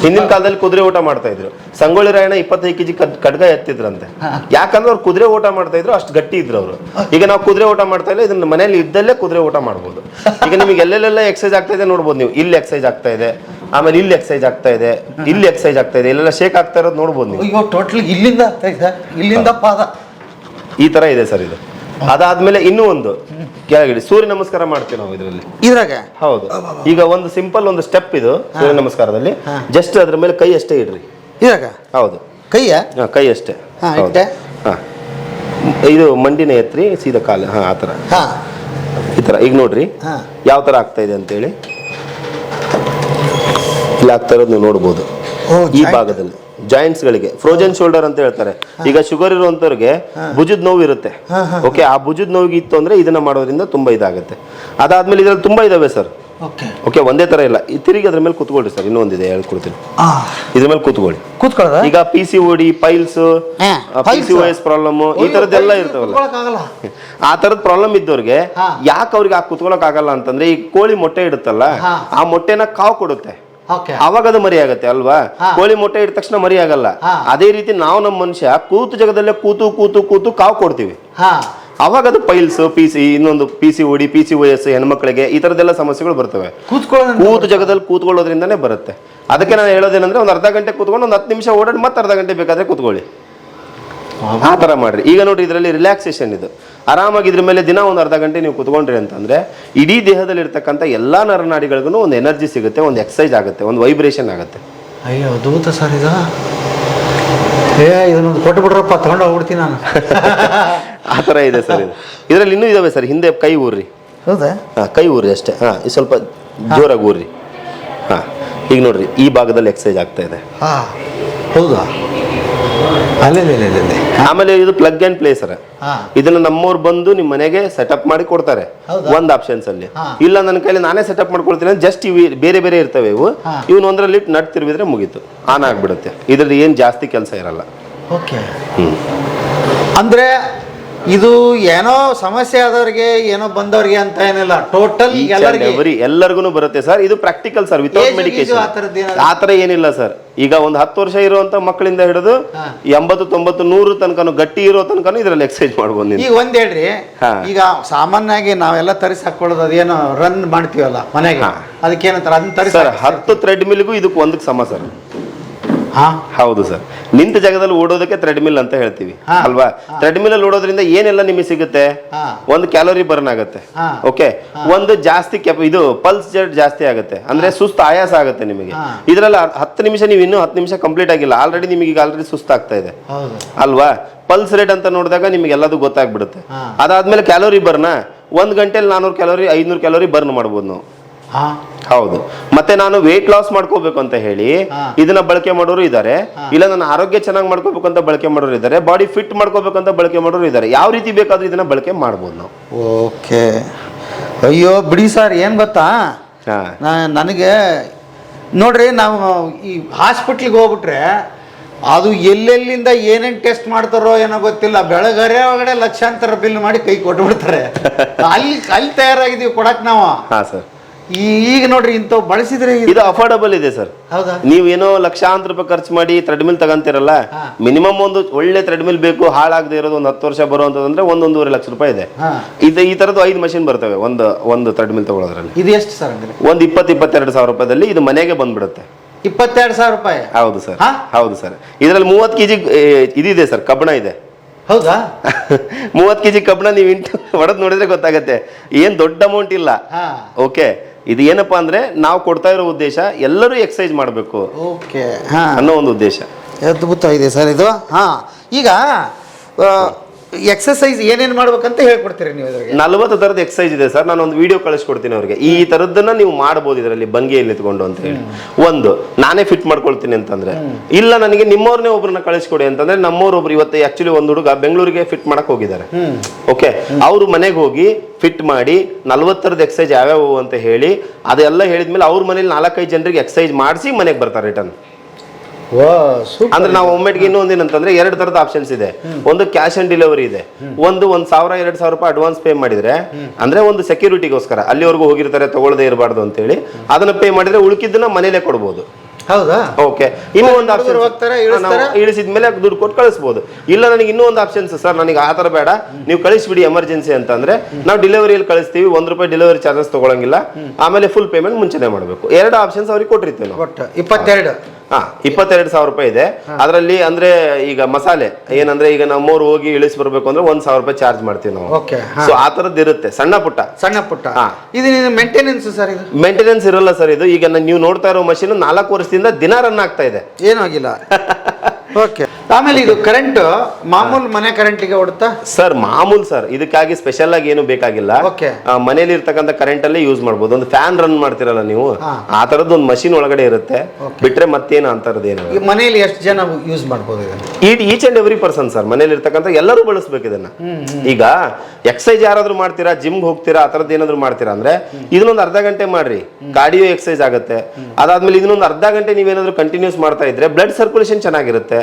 ಹಿಂದಿನ ಕಾಲದಲ್ಲಿ ಕುದುರೆ ಊಟ ಮಾಡ್ತಾ ಇದ್ರು. ಸಂಗೊಳ್ಳಿ ರಾಯಣ್ಣ 25 ಕೆಜಿ ಖಡ್ಗ ಎತ್ತಿದ್ರಂತೆ. ಯಾಕಂದ್ರೆ ಅವ್ರು ಕುದುರೆ ಊಟ ಮಾಡ್ತಾ ಇದ್ರು, ಅಷ್ಟು ಗಟ್ಟಿ ಇದ್ರು ಅವರು. ಈಗ ನಾವು ಕುದುರೆ ಊಟ ಮಾಡ್ತಾ ಇಲ್ಲ, ಇದನ್ನ ಮನೇಲಿ ಇದ್ದಲ್ಲೇ ಕುದುರೆ ಊಟ ಮಾಡ್ಬೋದು. ಈಗ ನಿಮಗೆ ಎಲ್ಲೆಲ್ಲ ಎಕ್ಸಸೈಸ್ ಆಗ್ತಾ ಇದೆ ನೋಡ್ಬೋದು ನೀವು. ಇಲ್ಲಿ ಎಕ್ಸಸೈಸ್ ಆಗ್ತಾ ಇದೆ, ಆಮೇಲೆ ಇಲ್ಲಿ ಎಕ್ಸಸೈಸ್ ಆಗ್ತಾ ಇದೆ, ಇಲ್ಲಿ ಎಕ್ಸಸೈಸ್ ಆಗ್ತಾ ಇದೆ, ಇಲ್ಲೆಲ್ಲ ಶೇಕ್ ಆಗ್ತಾ ಇರೋದು ನೋಡ್ಬೋದು ನೀವು. ಟೋಟಲ್ ಇಲ್ಲಿಂದ ಆಗ್ತಾ ಇದೆ, ಇಲ್ಲಿಂದ ಪಾದ, ಈ ತರ ಇದೆ ಸರ್ ಇದು. ಅದಾದ್ಮೇಲೆ ಇನ್ನೂ ಒಂದು ಕೆಳಗಡೆ ಸೂರ್ಯ ನಮಸ್ಕಾರ ಮಾಡ್ತೀವಿ ನಾವು ಇದ್ರಾಗ. ಹೌದು, ಈಗ ಒಂದು ಸಿಂಪಲ್ ಒಂದು ಸ್ಟೆಪ್ ಇದು ಸೂರ್ಯ ನಮಸ್ಕಾರದಲ್ಲಿ. ಜಸ್ಟ್ ಅದ್ರ ಮೇಲೆ ಕೈ ಅಷ್ಟೇ ಇಡ್ರಿ ಇದ್ರಾಗ. ಹೌದು, ಕೈಯ ಕೈ ಅಷ್ಟೇ. ಹಾ, ಹೌದು. ಇಟ್ಟೆ. ಹಾ, ಇದು ಮಂಡಿನ ಎತ್ರಿ ಸೀದಾ ಕಾಲು. ಹಾ, ಆ ಥರ ಹಾ ಈ ಥರ. ಈಗ ನೋಡ್ರಿ ಹಾ ಯಾವ ಥರ ಆಗ್ತಾ ಇದೆ ಅಂತೇಳಿ ಇಲ್ಲಿ ಆಗ್ತಾ ಇರೋದು ನೀವು ನೋಡ್ಬೋದು. ಈ ಭಾಗದಲ್ಲಿ ಜಾಯಿಂಟ್ಸ್ಗಳಿಗೆ ಫ್ರೋಜನ್ ಶೋಲ್ಡರ್ ಅಂತ ಹೇಳ್ತಾರೆ. ಈಗ ಶುಗರ್ ಇರುವಂತವ್ರಿಗೆ ಭುಜದ ನೋವು ಇರುತ್ತೆ. ಓಕೆ, ಆ ಭುಜದ ನೋವಿಗೆ ಇತ್ತು ಅಂದ್ರೆ ಇದನ್ನ ಮಾಡೋದ್ರಿಂದ ತುಂಬಾ ಇದಾಗುತ್ತೆ. ಅದಾದ್ಮೇಲೆ ಇದ್ರಲ್ಲಿ ತುಂಬಾ ಇದಾವೆ ಸರ್. ಓಕೆ, ಒಂದೇ ತರ ಇಲ್ಲ. ತಿರುಗಿ ಅದ್ರ ಮೇಲೆ ಕೂತ್ಕೊಳ್ರಿ ಸರ್. ಇನ್ನೊಂದಿದೆ ಹೇಳ್ಕೊಡ್ತೀನಿ. ಇದ್ರ ಮೇಲೆ ಕೂತ್ಕೊಳ್ಳಿ. ಈಗ PCOD, ಪೈಲ್ಸ್, PCOS ಪ್ರಾಬ್ಲಮ್, ಈ ತರದ್ದೆಲ್ಲ ಇರ್ತಾವಲ್ಲ, ಆ ತರದ ಪ್ರಾಬ್ಲಮ್ ಇದ್ದವ್ರಿಗೆ ಯಾಕೆ ಅವ್ರಿಗೆ ಕೂತ್ಕೊಳ್ಳೋಕ್ ಆಗಲ್ಲ ಅಂತಂದ್ರೆ, ಈ ಕೋಳಿ ಮೊಟ್ಟೆ ಇಡುತ್ತಲ್ಲ, ಆ ಮೊಟ್ಟೆನ ಕಾವು ಕೊಡುತ್ತೆ. ಅವಾಗ ಅದು ಮರಿ ಆಗತ್ತೆ ಅಲ್ವಾ. ಕೋಳಿ ಮೊಟ್ಟೆ ಇಟ್ಟ ತಕ್ಷಣ ಮರಿ ಆಗಲ್ಲ. ಅದೇ ರೀತಿ ನಾವು ನಮ್ಮ ಮನುಷ್ಯ ಕೂತು ಜಾಗದಲ್ಲೇ ಕೂತು ಕೂತು ಕೂತು ಕಾವು ಕೊಡ್ತೀವಿ. ಅವಾಗ ಅದು ಪೈಲ್ಸ್, ಇನ್ನೊಂದು PCOD, PCOS ಹೆಣ್ಮಕ್ಳಿಗೆ ಈ ತರದೆಲ್ಲ ಸಮಸ್ಯೆಗಳು ಬರ್ತವೆ. ಕೂತು ಜಾಗದಲ್ಲಿ ಕೂತ್ಕೊಳ್ಳೋದ್ರಿಂದಾನೇ ಬರುತ್ತೆ. ಅದಕ್ಕೆ ನಾನು ಹೇಳೋದೇನಂದ್ರೆ, ಒಂದು ಅರ್ಧ ಗಂಟೆ ಕೂತ್ಕೊಂಡು ಒಂದು 10 ನಿಮಿಷ ಓಡಾಡಿ ಮತ್ತೆ ಅರ್ಧ ಗಂಟೆ ಬೇಕಾದ್ರೆ ಕೂತ್ಕೊಳ್ಳಿ. ಆ ತರ ಮಾಡ್ರಿ. ಈಗ ನೋಡ್ರಿ, ಇದರಲ್ಲಿ ರಿಲ್ಯಾಕ್ಸೇಷನ್ ಇದು. ಆರಾಮಾಗಿ ಇದ್ರ ಮೇಲೆ ದಿನ ಒಂದು ಅರ್ಧ ಗಂಟೆ ನೀವು ಕೂತ್ಕೊಂಡ್ರಿ ಅಂತಂದ್ರೆ ಇಡೀ ದೇಹದಲ್ಲಿ ಇರ್ತಕ್ಕಂಥ ಎಲ್ಲಾ ನರನಾಡಿಗಳಿಗೂ ಒಂದು ಎನರ್ಜಿ ಸಿಗುತ್ತೆ, ಒಂದು ಎಕ್ಸರ್ಸೈಸ್ ಆಗುತ್ತೆ, ಒಂದು ವೈಬ್ರೇಷನ್ ಆಗುತ್ತೆ. ಅಯ್ಯೋ, ಅದ್ಭುತ ಸರ್ ಇದು. ಇದನ್ನೊಂದು ಕೊಟ್ಟು ಬಿಡ್ರಪ್ಪ, ತಗೊಂಡು ಹೋಗ್ಬಿಡ್ತೀನಿ ನಾನು. ಆ ಥರ ಇದೆ ಸರ್ ಇದು. ಇದರಲ್ಲಿ ಇನ್ನೂ ಇದಾವೆ ಸರ್. ಹಿಂದೆ ಕೈ ಊರ್ರಿ. ಹೌದಾ? ಹಾಂ, ಕೈ ಊರ್ರಿ ಅಷ್ಟೇ. ಹಾಂ, ಇದು ಸ್ವಲ್ಪ ಜೋರಾಗಿ ಊರ್ರಿ. ಹಾಂ, ಈಗ ನೋಡ್ರಿ ಈ ಭಾಗದಲ್ಲಿ ಎಕ್ಸರ್ಸೈಸ್ ಆಗ್ತಾ ಇದೆ. ಹೌದಾ? ಅಲ್ಲೇ ಆಮೇಲೆ ಇದು ಪ್ಲಗ್ ಅಂಡ್ ಪ್ಲೇ ಸರ್. ಇದನ್ನ ನಮ್ಮವ್ರು ಬಂದು ನಿಮ್ಮ ಮನೆಗೆ ಸೆಟಪ್ ಮಾಡಿ ಕೊಡ್ತಾರೆ ಒಂದ್ ಆಪ್ಷನ್ಸ್ ಅಲ್ಲಿ. ಇಲ್ಲ ನನ್ನ ಕೈಲಿ ನಾನೇ ಸೆಟಪ್ ಮಾಡ್ಕೊಳ್ತೀನಿ. ಜಸ್ಟ್ ಇವು ಬೇರೆ ಬೇರೆ ಇರ್ತವೆ. ಇವನ್ ಒಂದ್ರಲ್ಲಿ ನಟ್ ತಿರುಗಿದ್ರೆ ಮುಗೀತು, ಆನ್ ಆಗ್ಬಿಡುತ್ತೆ. ಇದ್ರಲ್ಲಿ ಏನ್ ಜಾಸ್ತಿ ಕೆಲಸ ಇರಲ್ಲ. ಅಂದ್ರೆ ಇದು ಏನೋ ಸಮಸ್ಯೆ ಆದವ್ರಿಗೆ, ಏನೋ ಬಂದವ್ರಿಗೆ ಅಂತ ಏನಿಲ್ಲ, ಟೋಟಲ್ ಎಲ್ಲರಿಗೂ ಬರುತ್ತೆ ಸರ್. ಇದು ಪ್ರಾಕ್ಟಿಕಲ್ ಸರ್, ವಿತೌಟ್ ಮೆಡಿಕೇಶನ್. ಆತರ ಏನಿಲ್ಲ ಸರ್. ಈಗ ಒಂದು 10 ವರ್ಷ ಇರುವಂತ ಮಕ್ಕಳಿಂದ ಹಿಡಿದು 80, 90, 100 ತನಕ ಗಟ್ಟಿ ಇರೋ ತನಕ ಇದ್ರಲ್ಲಿ ಎಕ್ಸರ್ಸೈಸ್ ಮಾಡ್ಬೋದು. ಈಗ ಒಂದ್ ಹೇಳ್ರಿ, ಈಗ ಸಾಮಾನ್ಯವಾಗಿ ನಾವೆಲ್ಲ ತರಿಸಿ ಹಾಕೊಳ್ಳೋದು ಅದೇನೋ ರನ್ ಮಾಡ್ತೀವಲ್ಲ ಮನೆಗೆ, ಅದಕ್ಕೇನಂತಾರೆ ಅದನ್ನ ತರಿಸಿ 10 ಥ್ರೆಡ್ ಮಿಲ್ಗೂ ಇದಕ್ಕೆ ಒಂದಕ್ಕೆ ಸಮ ಸರ್. ಹೌದು ಸರ್. ನಿಂತ ಜಾಗದಲ್ಲಿ ಓಡೋದಕ್ಕೆ ಥ್ರೆಡ್ಮಿಲ್ ಅಂತ ಹೇಳ್ತೀವಿ ಅಲ್ವಾ. ಥ್ರೆಡ್ಮಿಲ್ ಅಲ್ಲಿ ಓಡೋದ್ರಿಂದ ಏನೆಲ್ಲ ನಿಮಗೆ ಸಿಗುತ್ತೆ? ಒಂದು ಕ್ಯಾಲೋರಿ ಬರ್ನ್ ಆಗುತ್ತೆ. ಓಕೆ, ಒಂದು ಜಾಸ್ತಿ ಇದು ಪಲ್ಸ್ ಜೆಟ್ ಜಾಸ್ತಿ ಆಗುತ್ತೆ, ಅಂದ್ರೆ ಸುಸ್ತು ಆಯಾಸ ಆಗುತ್ತೆ ನಿಮಗೆ. ಇದ್ರಲ್ಲಿ 10 ನಿಮಿಷ ನೀವು ಇನ್ನೂ 10 ನಿಮಿಷ ಕಂಪ್ಲೀಟ್ ಆಗಿಲ್ಲ, ಆಲ್ರೆಡಿ ನಿಮಗೆ ಆಲ್ರೆಡಿ ಸುಸ್ತಾಗ್ತಾ ಇದೆ ಅಲ್ವಾ. ಪಲ್ಸ್ ರೇಟ್ ಅಂತ ನೋಡಿದಾಗ ನಿಮಗೆ ಎಲ್ಲದೂ ಗೊತ್ತಾಗ್ಬಿಡುತ್ತೆ. ಅದಾದ್ಮೇಲೆ ಕ್ಯಾಲೋರಿ ಬರ್ನ 1 ಗಂಟೆಲಿ 400 ಕ್ಯಾಲೋರಿ 500 ಕ್ಯಾಲೋರಿ ಬರ್ನ್ ಮಾಡ್ಬೋದು ನಾವು. ಹೌದು. ಮತ್ತೆ ನಾನು ವೇಟ್ ಲಾಸ್ ಮಾಡ್ಕೋಬೇಕು ಅಂತ ಹೇಳಿ ಇದನ್ನ ಬಳಕೆ ಮಾಡೋರು ಇದ್ದಾರೆ. ಇಲ್ಲ ನನ್ನ ಆರೋಗ್ಯ ಚೆನ್ನಾಗಿ ಮಾಡ್ಕೋಬೇಕು ಅಂತ ಬಳಕೆ ಮಾಡೋರು ಇದ್ದಾರೆ. ಬಾಡಿ ಫಿಟ್ ಮಾಡ್ಕೋಬೇಕು ಅಂತ ಬಳಕೆ ಮಾಡೋರು ಇದ್ದಾರೆ. ಯಾವ ರೀತಿ ಬೇಕಾದ್ರೂ ಇದನ್ನ ಬಳಕೆ ಮಾಡ್ಬೋದು ನಾವು. ಓಕೆ. ಅಯ್ಯೋ ಬಿಡಿ ಸರ್, ಏನ್ ಗೊತ್ತಾ, ನನಗೆ ನೋಡ್ರಿ, ನಾವು ಈ ಹಾಸ್ಪಿಟ್ಲಿಗೆ ಹೋಗ್ಬಿಟ್ರೆ ಅದು ಎಲ್ಲೆಲ್ಲಿಂದ ಏನೇನು ಟೆಸ್ಟ್ ಮಾಡ್ತಾರೋ ಏನೋ ಗೊತ್ತಿಲ್ಲ. ಬೆಳಗರೆ ಒಳಗಡೆ ಲಕ್ಷಾಂತರ ಬಿಲ್ ಮಾಡಿ ಕೈ ಕೊಟ್ಬಿಡ್ತಾರೆ. ಅಲ್ಲಿ ತಯಾರಾಗಿದ್ದೀವಿ ಕೊಡಕ್ ನಾವು. ಸರ್, ಈಗ ನೋಡ್ರಿ ಇಂಥವು ಬಳಸಿದ್ರೆ ಇದು ಅಫೋರ್ಡಬಲ್ ಇದೆ ಸರ್. ನೀವೇನೋ ಲಕ್ಷಾಂತರ ರೂಪಾಯಿ ಖರ್ಚು ಮಾಡಿ ಥ್ರೆಡ್ಮಿಲ್ ತಗಂತಿರಲ್ಲ, ಮಿನಿಮಮ್ ಒಂದು ಒಳ್ಳೆ ಥ್ರೆಡ್ಮಿಲ್ ಬೇಕು, ಹಾಳಾಗದೆ ಇರೋದು ಒಂದು 10 ವರ್ಷ ಬರುವಂತಂದ್ರೆ 1-1.5 ಲಕ್ಷ ರೂಪಾಯಿ ಇದೆ. ಈ ತರದ್ದು 5 ಮಷಿನ್ ಬರ್ತವೆ ಒಂದು ಥ್ರೆಡ್ಮಿಲ್ ತಗೊಳ್ಳೋದ್ರಲ್ಲಿ. ಇದು ಎಷ್ಟು ಸರ್? ಒಂದು 20-22 ಸಾವಿರ ರೂಪಾಯಿದಲ್ಲಿ ಇದು ಮನೆಗೆ ಬಂದ್ಬಿಡುತ್ತೆ. 22,000 ರೂಪಾಯಿ? ಹೌದು ಸರ್, ಹೌದು ಸರ್. ಇದರಲ್ಲಿ 30 kg ಇದಿದೆ ಸರ್, ಕಬ್ಬಣ ಇದೆ. ಹೌದಾ? 30 kg ಕಬ್ಬಣ ನೀವು ಹೊಡೆದ್ ನೋಡಿದ್ರೆ ಗೊತ್ತಾಗತ್ತೆ, ಏನ್ ದೊಡ್ಡ ಅಮೌಂಟ್ ಇಲ್ಲ. ಓಕೆ, ಇದು ಏನಪ್ಪಾ ಅಂದ್ರೆ ನಾವು ಕೊಡ್ತಾ ಇರೋ ಉದ್ದೇಶ ಎಲ್ಲರೂ ಎಕ್ಸರ್ಸೈಸ್ ಮಾಡಬೇಕು ಅನ್ನೋ ಒಂದು ಉದ್ದೇಶ. ಅದ್ಭುತ ಇದೆ ಸರ್ ಇದು. ಈಗ ಎಕ್ಸರ್ಸೈಸ್ ಏನೇನು ಮಾಡ್ಬೇಕಂತ ಹೇಳ್ಕೊಡ್ತೀರಿ ನೀವು? 40 ಥರದ ಎಕ್ಸರ್ಸೈಸ್ ಇದೆ ಸರ್. ನಾನು ಒಂದು ವಿಡಿಯೋ ಕಳಿಸ್ಕೊಡ್ತೀನಿ ಅವ್ರಿಗೆ. ಈ ತರದ್ದನ್ನ ನೀವು ಮಾಡ್ಬೋದು ಇದರಲ್ಲಿ ಭಂಗಿಯಲ್ಲಿ ನಿಂತ್ಕೊಂಡು ಅಂತ ಹೇಳಿ. ಒಂದು ನಾನೇ ಫಿಟ್ ಮಾಡ್ಕೊಳ್ತೀನಿ ಅಂತಂದ್ರೆ, ಇಲ್ಲ ನನಗೆ ನಿಮ್ಮವ್ರನ್ನೇ ಒಬ್ರನ್ನ ಕಳಿಸ್ಕೊಡಿ ಅಂತಂದ್ರೆ, ನಮ್ಮವ್ರೊಬ್ರು ಇವತ್ತು ಆಕ್ಚುಲಿ ಒಂದು ಹುಡುಗ ಬೆಂಗಳೂರಿಗೆ ಫಿಟ್ ಮಾಡಕ್ ಹೋಗಿದ್ದಾರೆ. ಓಕೆ, ಅವ್ರು ಮನೆಗೆ ಹೋಗಿ ಫಿಟ್ ಮಾಡಿ 40 ಥರದ ಎಕ್ಸರ್ಸೈಸ್ ಯಾವ್ಯಾವು ಅಂತ ಹೇಳಿ ಅದೆಲ್ಲ ಹೇಳಿದ್ಮೇಲೆ ಅವ್ರ ಮನೇಲಿ 4-5 ಜನರಿಗೆ ಎಕ್ಸರ್ಸೈಸ್ ಮಾಡಿಸಿ ಮನೆಗೆ ಬರ್ತಾರೆ ರಿಟರ್ನ್. ಅಂದ್ರೆ ನಾವು ಒಮ್ಮೆಟ್ಗೆ ಇನ್ನೊಂದು ಏನಂತಂದ್ರೆ 2 ತರದ ಆಪ್ಷನ್ಸ್ ಇದೆ. ಒಂದು ಕ್ಯಾಶ್ ಆನ್ ಡೆಲಿವರಿ ಇದೆ. ಒಂದು 1,000-2,000 ರೂಪಾಯಿ ಅಡ್ವಾನ್ಸ್ ಪೇ ಮಾಡಿದ್ರೆ, ಅಂದ್ರೆ ಒಂದು ಸೆಕ್ಯೂರಿಟಿಗೋಸ್ಕರ ಅಲ್ಲಿವರೆಗೂ ಹೋಗಿರ್ತಾರೆ ತಗೊಳ್ಳದೆ ಇರಬಾರ್ದು ಅಂತ ಹೇಳಿ ಅದನ್ನ ಪೇ ಮಾಡಿದ್ರೆ ಉಳ್ಕಿದ್ದನ್ನ ಮನೇಲೆ ಕೊಡ್ಬೋದು. ಹೌದಾ? ಓಕೆ, ಇನ್ನೂ ಒಂದು ಆಪ್ಷನ್ ಇಳಿಸಿದ ಮೇಲೆ ದುಡ್ಡು ಕೊಟ್ಟು ಕಳಿಸ್ಬೋದು. ಇಲ್ಲ ನನಗೆ ಇನ್ನೂ ಒಂದು ಆಪ್ಷನ್ಸ್ ಸರ್, ನನಗೆ ಆ ಥರ ಬೇಡ, ನೀವು ಕಳಿಸ್ಬಿಡಿ ಎಮರ್ಜೆನ್ಸಿ ಅಂತಂದ್ರೆ ನಾವು ಡೆಲಿವರಿಯಲ್ಲಿ ಕಳಿಸ್ತೀವಿ. 1 ರೂಪಾಯಿ ಡೆಲಿವರಿ ಚಾರ್ಜಸ್ ತಗೊಳಂಗಿಲ್ಲ. ಆಮೇಲೆ ಫುಲ್ ಪೇಮೆಂಟ್ ಮುಂಚೆನೆ ಮಾಡಬೇಕು. 2 ಆಪ್ಷನ್ಸ್ ಅವ್ರಿಗೆ ಕೊಟ್ಟಿರ್ತೀವಿ ನಾವು. 22,000 ರೂಪಾಯಿ ಇದೆ. ಅದರಲ್ಲಿ ಅಂದ್ರೆ ಈಗ ಮಸಾಲೆ ಏನಂದ್ರೆ, ಈಗ ನಮ್ಮವ್ರು ಹೋಗಿ ಇಳಿಸಿ ಬರ್ಬೇಕು ಅಂದ್ರೆ 1,000 ರೂಪಾಯಿ ಚಾರ್ಜ್ ಮಾಡ್ತೀವಿ ನಾವು. ಸೊ ಆ ತರದ್ದು ಇರುತ್ತೆ, ಸಣ್ಣ ಪುಟ್ಟ. ಇದು ಮೇಂಟೆನೆನ್ಸ್ ಸರ್? ಇದು ಮೇಂಟೆನೆನ್ಸ್ ಇರಲ್ಲ ಸರ್. ಇದು ಈಗ ನೀವು ನೋಡ್ತಾ ಇರೋ ಮಷೀನ್ 4 ವರ್ಷದಿಂದ ದಿನ ರನ್ ಆಗ್ತಾ ಇದೆ, ಏನೂ ಆಗಿಲ್ಲ. ಓಕೆ, ಆಮೇಲೆ ಇದು ಕರೆಂಟ್ ಮಾಮೂಲು ಮನೆ ಕರೆಂಟಿಗೆ ಓಡುತ್ತಾ? ಸರ್ ಮಾಮೂಲ್ ಸರ್, ಇದಕ್ಕಾಗಿ ಸ್ಪೆಷಲ್ ಆಗಿ ಏನು ಬೇಕಾಗಿಲ್ಲ. Okay. ಮನೇಲಿ ಇರ್ತಕ್ಕಂಥ ಕರೆಂಟ್ ಅಲ್ಲೇ ಯೂಸ್ ಮಾಡ್ಬೋದು. ಒಂದು ಫ್ಯಾನ್ ರನ್ ಮಾಡ್ತಿರಲ್ಲ ನೀವು, ಆ ತರದ್ದು ಒಂದು ಮಷಿನ್ ಒಳಗಡೆ ಇರುತ್ತೆ. ಬಿಟ್ರೆ ಮತ್ತೇನು ಅಂತರದ್ದು ಏನು. ಈ ಮನೆಯಲ್ಲಿ ಎಷ್ಟು ಜನ ಯೂಸ್ ಮಾಡ್ಬೋದು ಇದನ್ನ? Each and every person sir, ಮನೇಲಿ ಇರ್ತಕ್ಕಂಥ ಎಲ್ಲರೂ ಬಳಸ್ಬೇಕು ಇದನ್ನ. ಈಗ ಎಕ್ಸಸೈಸ್ ಯಾರಾದ್ರೂ ಮಾಡ್ತೀರಾ, ಜಿಮ್ಗೆ ಹೋಗ್ತೀರಾ, ಆ ತರದ್ದು ಏನಾದ್ರು ಮಾಡ್ತೀರಾ ಅಂದ್ರೆ ಇದನ್ನೊಂದು ಅರ್ಧ ಗಂಟೆ ಮಾಡ್ರಿ, ಕಾರ್ಡಿಯೋ ಎಕ್ಸಸೈಸ್ ಆಗುತ್ತೆ. ಅದಾದ್ಮೇಲೆ ಇದನ್ನೊಂದು ಅರ್ಧ ಗಂಟೆ ನೀವೇನಾದ್ರು ಕಂಟಿನ್ಯೂಸ್ ಮಾಡ್ತಾ ಇದ್ರೆ ಬ್ಲಡ್ ಸರ್ಕ್ಯುಲೇಷನ್ ಚೆನ್ನಾಗಿರುತ್ತೆ.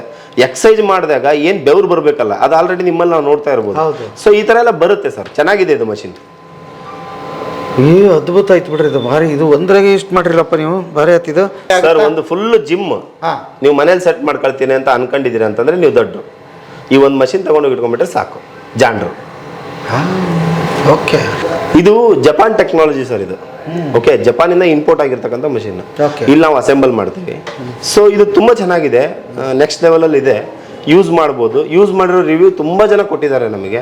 ಎಕ್ಸಸೈಸ್ ಮಾಡಿದಾಗ ಏನ್ ಬೆವ್ರು ಬರ್ಬೇಕಲ್ಲ, ಅದು ಆಲ್ರೆಡಿ ನಿಮ್ಮಲ್ಲಿ ನಾವು ನೋಡ್ತಾ ಇರ್ಬೋದು. ಸೊ ಈ ತರ ಎಲ್ಲ ಬರುತ್ತೆ ಸರ್, ಚೆನ್ನಾಗಿದೆ ಇದು ಮಷಿನ್. ಅದ್ಭುತ ಆಯ್ತು ಬಿಡ್ರಿ ಇದು. ಭಾರಿ ಇದು ಒಂದ್ರಾಗೆ ಇಷ್ಟು ಮಾಡಿರಪ್ಪ ನೀವು, ಭಾರಿ ಆಯ್ತಿದು ಸರ್. ಒಂದು ಫುಲ್ ಜಿಮ್ ನೀವು ಮನೇಲಿ ಸೆಟ್ ಮಾಡ್ಕೊಳ್ತೀನಿ ಅಂತ ಅನ್ಕೊಂಡಿದ್ದೀರಿ ಅಂತಂದ್ರೆ ನೀವು ದೊಡ್ಡ ಈ ಒಂದು ಮಷಿನ್ ತಗೊಂಡೋಗಿ ಇಟ್ಕೊಂಡ್ಬಿಟ್ರೆ ಸಾಕು, ಜಾಂಡ್ರು. ಓಕೆ, ಇದು ಜಪಾನ್ ಟೆಕ್ನಾಲಜಿ ಸರ್ ಇದು. ಓಕೆ, ಜಪಾನಿಂದ ಇಂಪೋರ್ಟ್ ಆಗಿರ್ತಕ್ಕಂಥ ಮಷಿನ್, ಇಲ್ಲಿ ನಾವು ಅಸೆಂಬಲ್ ಮಾಡ್ತೀವಿ. ಸೊ ಇದು ತುಂಬಾ ಚೆನ್ನಾಗಿದೆ, ನೆಕ್ಸ್ಟ್ ಲೆವೆಲ್ ಅಲ್ಲಿ ಇದೆ, ಯೂಸ್ ಮಾಡ್ಬೋದು. ಯೂಸ್ ಮಾಡಿರೋ ರಿವ್ಯೂ ತುಂಬಾ ಜನ ಕೊಟ್ಟಿದ್ದಾರೆ ನಮಗೆ.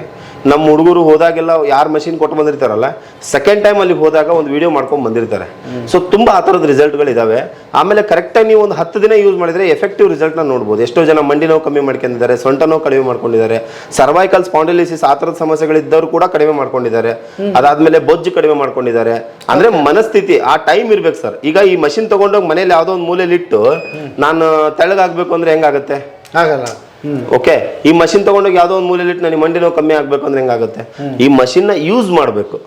ನಮ್ಮ ಹುಡುಗರು ಹೋದಾಗೆಲ್ಲ ಯಾರು ಮಷಿನ್ ಕೊಟ್ಟು ಬಂದಿರ್ತಾರಲ್ಲ, ಸೆಕೆಂಡ್ ಟೈಮ್ ಅಲ್ಲಿ ಹೋದಾಗ ಒಂದು ವಿಡಿಯೋ ಮಾಡ್ಕೊಂಡು ಬಂದಿರ್ತಾರೆ. ಸೊ ತುಂಬಾ ಆ ಥರದ ರಿಸಲ್ಟ್ಗಳು ಇದಾವೆ. ಆಮೇಲೆ ಕರೆಕ್ಟಾಗಿ ನೀವು ಒಂದು 10 ದಿನ ಯೂಸ್ ಮಾಡಿದ್ರೆ ಎಫೆಕ್ಟಿವ್ ರಿಸಲ್ಟ್ನ ನೋಡ್ಬೋದು. ಎಷ್ಟೋ ಜನ ಮಂಡಿ ನೋವು ಕಮ್ಮಿ ಮಾಡ್ಕೊಂಡಿದ್ದಾರೆ, ಸೊಂಟ ನೋವು ಕಡಿಮೆ ಮಾಡ್ಕೊಂಡಿದ್ದಾರೆ, ಸರ್ವೈಕಲ್ ಸ್ಪಾಂಡಿಲಿಸಿಸ್ ಆ ಥರದ ಸಮಸ್ಯೆಗಳಿದ್ದವರು ಕೂಡ ಕಡಿಮೆ ಮಾಡ್ಕೊಂಡಿದ್ದಾರೆ. ಅದಾದ್ಮೇಲೆ ಬೊಜ್ಜು ಕಡಿಮೆ ಮಾಡ್ಕೊಂಡಿದ್ದಾರೆ. ಅಂದ್ರೆ ಮನಸ್ಥಿತಿ ಆ ಟೈಮ್ ಇರ್ಬೇಕು ಸರ್. ಈಗ ಈ ಮಷಿನ್ ತಗೊಂಡೋಗಿ ಮನೇಲಿ ಯಾವುದೋ ಒಂದು ಮೂಲೆಯಲ್ಲಿ ಇಟ್ಟು ನಾನು ತೆಳಗಾಗಬೇಕು ಅಂದ್ರೆ ಹೆಂಗಾಗುತ್ತೆ? ಆಗಲ್ಲ. ಓಕೆ, ಈ ಮಷಿನ್ ತಗೊಂಡೋಗಿ ಯಾವುದೋ ಒಂದು ಮೂಲೆಯಲ್ಲಿ ಇಟ್ಟು ನನಗೆ ಮಂಡಿ ನೋವು ಕಮ್ಮಿ ಆಗ್ಬೇಕು ಅಂದ್ರೆ ಹೆಂಗಾಗುತ್ತೆ? ಈ ಮಷಿನ್ ನ ಯೂಸ್ ಮಾಡಬೇಕು.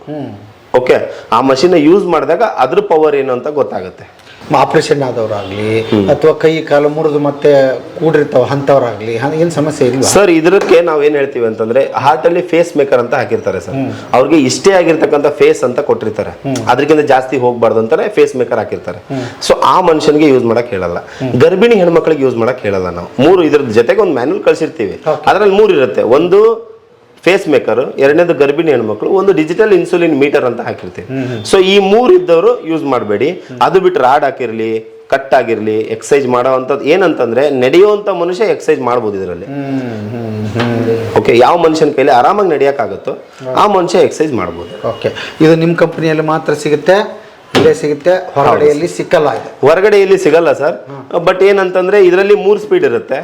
ಓಕೆ, ಆ ಮಷಿನ್ ಯೂಸ್ ಮಾಡಿದಾಗ ಅದ್ರ ಪವರ್ ಏನು ಅಂತ ಗೊತ್ತಾಗುತ್ತೆ. ಆಪರೇಷನ್ ಆದವ್ರಾಗ್ಲಿ ಅಥವಾ ಕೈ ಕಾಲು ಮುರಿದು ಮತ್ತೆ ಕೂಡಿರ್ತಾವ ಅಂತವ್ರಾಗ್ಲಿ ಏನ್ ಸಮಸ್ಯೆ ಇಲ್ಲ ಸರ್. ಇದಕ್ಕೆ ನಾವ್ ಏನ್ ಹೇಳ್ತೀವಿ ಅಂತಂದ್ರೆ ಹಾರ್ಟ್ ಅಲ್ಲಿ ಫೇಸ್ ಮೇಕರ್ ಅಂತ ಹಾಕಿರ್ತಾರೆ ಸರ್. ಅವ್ರಿಗೆ ಇಷ್ಟೇ ಆಗಿರ್ತಕ್ಕಂಥ ಫೇಸ್ ಅಂತ ಕೊಟ್ಟಿರ್ತಾರೆ, ಅದಕ್ಕಿಂತ ಜಾಸ್ತಿ ಹೋಗ್ಬಾರ್ದು ಅಂತಾನೆ ಫೇಸ್ ಮೇಕರ್ ಹಾಕಿರ್ತಾರೆ. ಸೊ ಆ ಮನುಷ್ಯನಿಗೆ ಯೂಸ್ ಮಾಡಕ್ ಹೇಳಲ್ಲ, ಗರ್ಭಿಣಿ ಹೆಣ್ಮಕ್ಳಿಗೆ ಯೂಸ್ ಮಾಡಕ್ ಹೇಳಲ್ಲ. ನಾವು 3 ಇದ್ರ ಜೊತೆಗೆ ಒಂದು ಮ್ಯಾನ್ಯಲ್ ಕಳ್ಸಿರ್ತೀವಿ, ಅದ್ರಲ್ಲಿ 3 ಇರುತ್ತೆ. ಒಂದು ಫೇಸ್ ಮೇಕರ್, ಎರಡನೇದು ಗರ್ಭಿಣಿ ಹೆಣ್ಮಕ್ಳು, ಒಂದು ಡಿಜಿಟಲ್ ಇನ್ಸುಲಿನ್ ಮೀಟರ್ ಅಂತ ಹಾಕಿರ್ತೀವಿ. ಸೊ ಈ 3 ಇದ್ದವರು ಯೂಸ್ ಮಾಡಬೇಡಿ. ಅದು ಬಿಟ್ಟು ರಾಡ್ ಹಾಕಿರ್ಲಿ, ಕಟ್ ಆಗಿರ್ಲಿ, ಎಕ್ಸಸೈಸ್ ಮಾಡೋ ಅಂತದ್ದು ಏನಂತಂದ್ರೆ ನಡೆಯುವಂತ ಮನುಷ್ಯ ಎಕ್ಸಸೈಸ್ ಮಾಡ್ಬೋದು ಇದರಲ್ಲಿ. ಓಕೆ, ಯಾವ ಮನುಷ್ಯನ ಕೈಲಿ ಆರಾಮಾಗಿ ನಡೆಯಕ್ಕಾಗುತ್ತೋ ಆ ಮನುಷ್ಯ ಎಕ್ಸಸೈಸ್ ಮಾಡ್ಬೋದು. ಓಕೆ, ಇದು ನಿಮ್ಮ ಕಂಪನಿಯಲ್ಲಿ ಮಾತ್ರ ಸಿಗುತ್ತೆ, ಇಲ್ಲೇ ಸಿಗುತ್ತೆ, ಹೊರಗಡೆಯಲ್ಲಿ ಸಿಕ್ಕಲ್ಲ. ಹೊರಗಡೆಯಲ್ಲಿ ಸಿಗಲ್ಲ ಸರ್. ಬಟ್ ಏನಂತಂದ್ರೆ ಇದರಲ್ಲಿ 3 ಸ್ಪೀಡ್ ಇರುತ್ತೆ.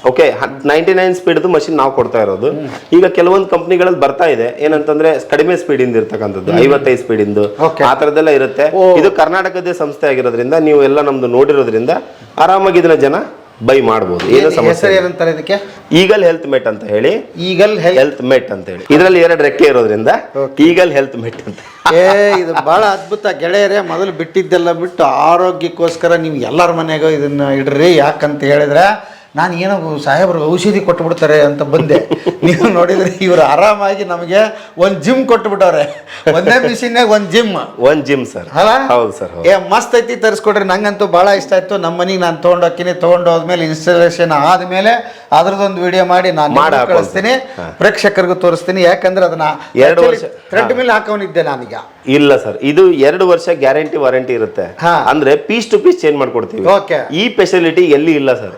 ಓಕೆ, 99 ಸ್ಪೀಡ್ ಮಷಿನ್ ನಾವು ಕೊಡ್ತಾ ಇರೋದು. ಈಗ ಕೆಲವೊಂದು ಕಂಪ್ನಿಗಳಲ್ಲಿ ಬರ್ತಾ ಇದೆ ಏನಂತಂದ್ರೆ ಕಡಿಮೆ ಸ್ಪೀಡ್ ಇಂದ ಇರ್ತಕ್ಕಂಥದ್ದು, 55 ಸ್ಪೀಡ್ ಇಂದು ಆ ತರದೆಲ್ಲ ಇರುತ್ತೆ. ಇದು ಕರ್ನಾಟಕದ ಸಂಸ್ಥೆ ಆಗಿರೋದ್ರಿಂದ ನೀವು ಎಲ್ಲ ನಮ್ದು ನೋಡಿರೋದ್ರಿಂದ ಆರಾಮಾಗಿ ಇದನ್ನ ಜನ ಬೈ ಮಾಡಬಹುದು. ಏನು ಸಮಸ್ಯೆ ಏನಂತಾರೆ ಇದಕ್ಕೆ? ಈಗಲ್ ಹೆಲ್ತ್ ಮೆಟ್ ಅಂತ ಹೇಳಿ. ಈಗಲ್ ಹೆಲ್ತ್ ಮೆಟ್ ಅಂತ ಹೇಳಿ, ಇದರಲ್ಲಿ 2 ರೆಕ್ಕೆ ಇರೋದ್ರಿಂದ ಈಗಲ್ ಹೆಲ್ತ್ ಮೆಟ್ ಅಂತ. ಇದು ಬಹಳ ಅದ್ಭುತ ಗೆಳೆಯರೇ. ಮೊದಲು ಬಿಟ್ಟಿದ್ದೆಲ್ಲ ಬಿಟ್ಟು ಆರೋಗ್ಯಕ್ಕೋಸ್ಕರ ನೀವು ಎಲ್ಲರ ಮನೆಗೂ ಇದನ್ನ ಇಡ್ರಿ. ಯಾಕಂತ ಹೇಳಿದ್ರೆ ನಾನು ಏನೋ ಸಾಹೇಬ್ರಿಗೆ ಔಷಧಿ ಕೊಟ್ಟುಬಿಡ್ತಾರೆ ಅಂತ ಬಂದೆ. ನೀವು ನೋಡಿದ್ರೆ ಇವರು ಆರಾಮಾಗಿ ನಮಗೆ ಒಂದು ಜಿಮ್ ಕೊಟ್ಟುಬಿಟ್ಟವ್ರೆ. ಒಂದೇ ಮಿಷಿನ್ನಾಗ ಒಂದು ಜಿಮ್ ಸರ್. ಅಲ್ಲ? ಹೌದು ಸರ್. ಮಸ್ತ್ ಐತಿ, ತರಿಸ್ಕೊಡ್ರಿ. ನಂಗಂತೂ ಭಾಳ ಇಷ್ಟ ಆಯ್ತು. ನಮ್ಮ ಮನೆಗೆ ನಾನು ತೊಗೊಂಡೋಗ್ತೀನಿ. ತೊಗೊಂಡೋದ್ಮೇಲೆ ಇನ್ಸ್ಟಾಲೇಷನ್ ಆದಮೇಲೆ ಅದ್ರದ್ದೊಂದು ವಿಡಿಯೋ ಮಾಡಿ ನಾನು ಕಳಿಸ್ತೀನಿ, ಪ್ರೇಕ್ಷಕರಿಗೂ ತೋರಿಸ್ತೀನಿ. ಯಾಕಂದ್ರೆ ಅದನ್ನ 2 ವರ್ಷ ಥ್ರೆಡ್ ಮೇಲೆ ಹಾಕೊಂಡಿದ್ದೆ ನಾನೀಗ. ಇಲ್ಲ ಸರ್, ಇದು 2 ವರ್ಷ ಗ್ಯಾರಂಟಿ ವಾರಂಟಿ ಇರುತ್ತೆ. ಅಂದ್ರೆ ಪೀಸ್ ಟು ಪೀಸ್ ಚೇಂಜ್ ಮಾಡ್ಕೊಡ್ತೀವಿ. ಈ ಫೆಸಿಲಿಟಿ ಎಲ್ಲಿ ಇಲ್ಲ ಸರ್.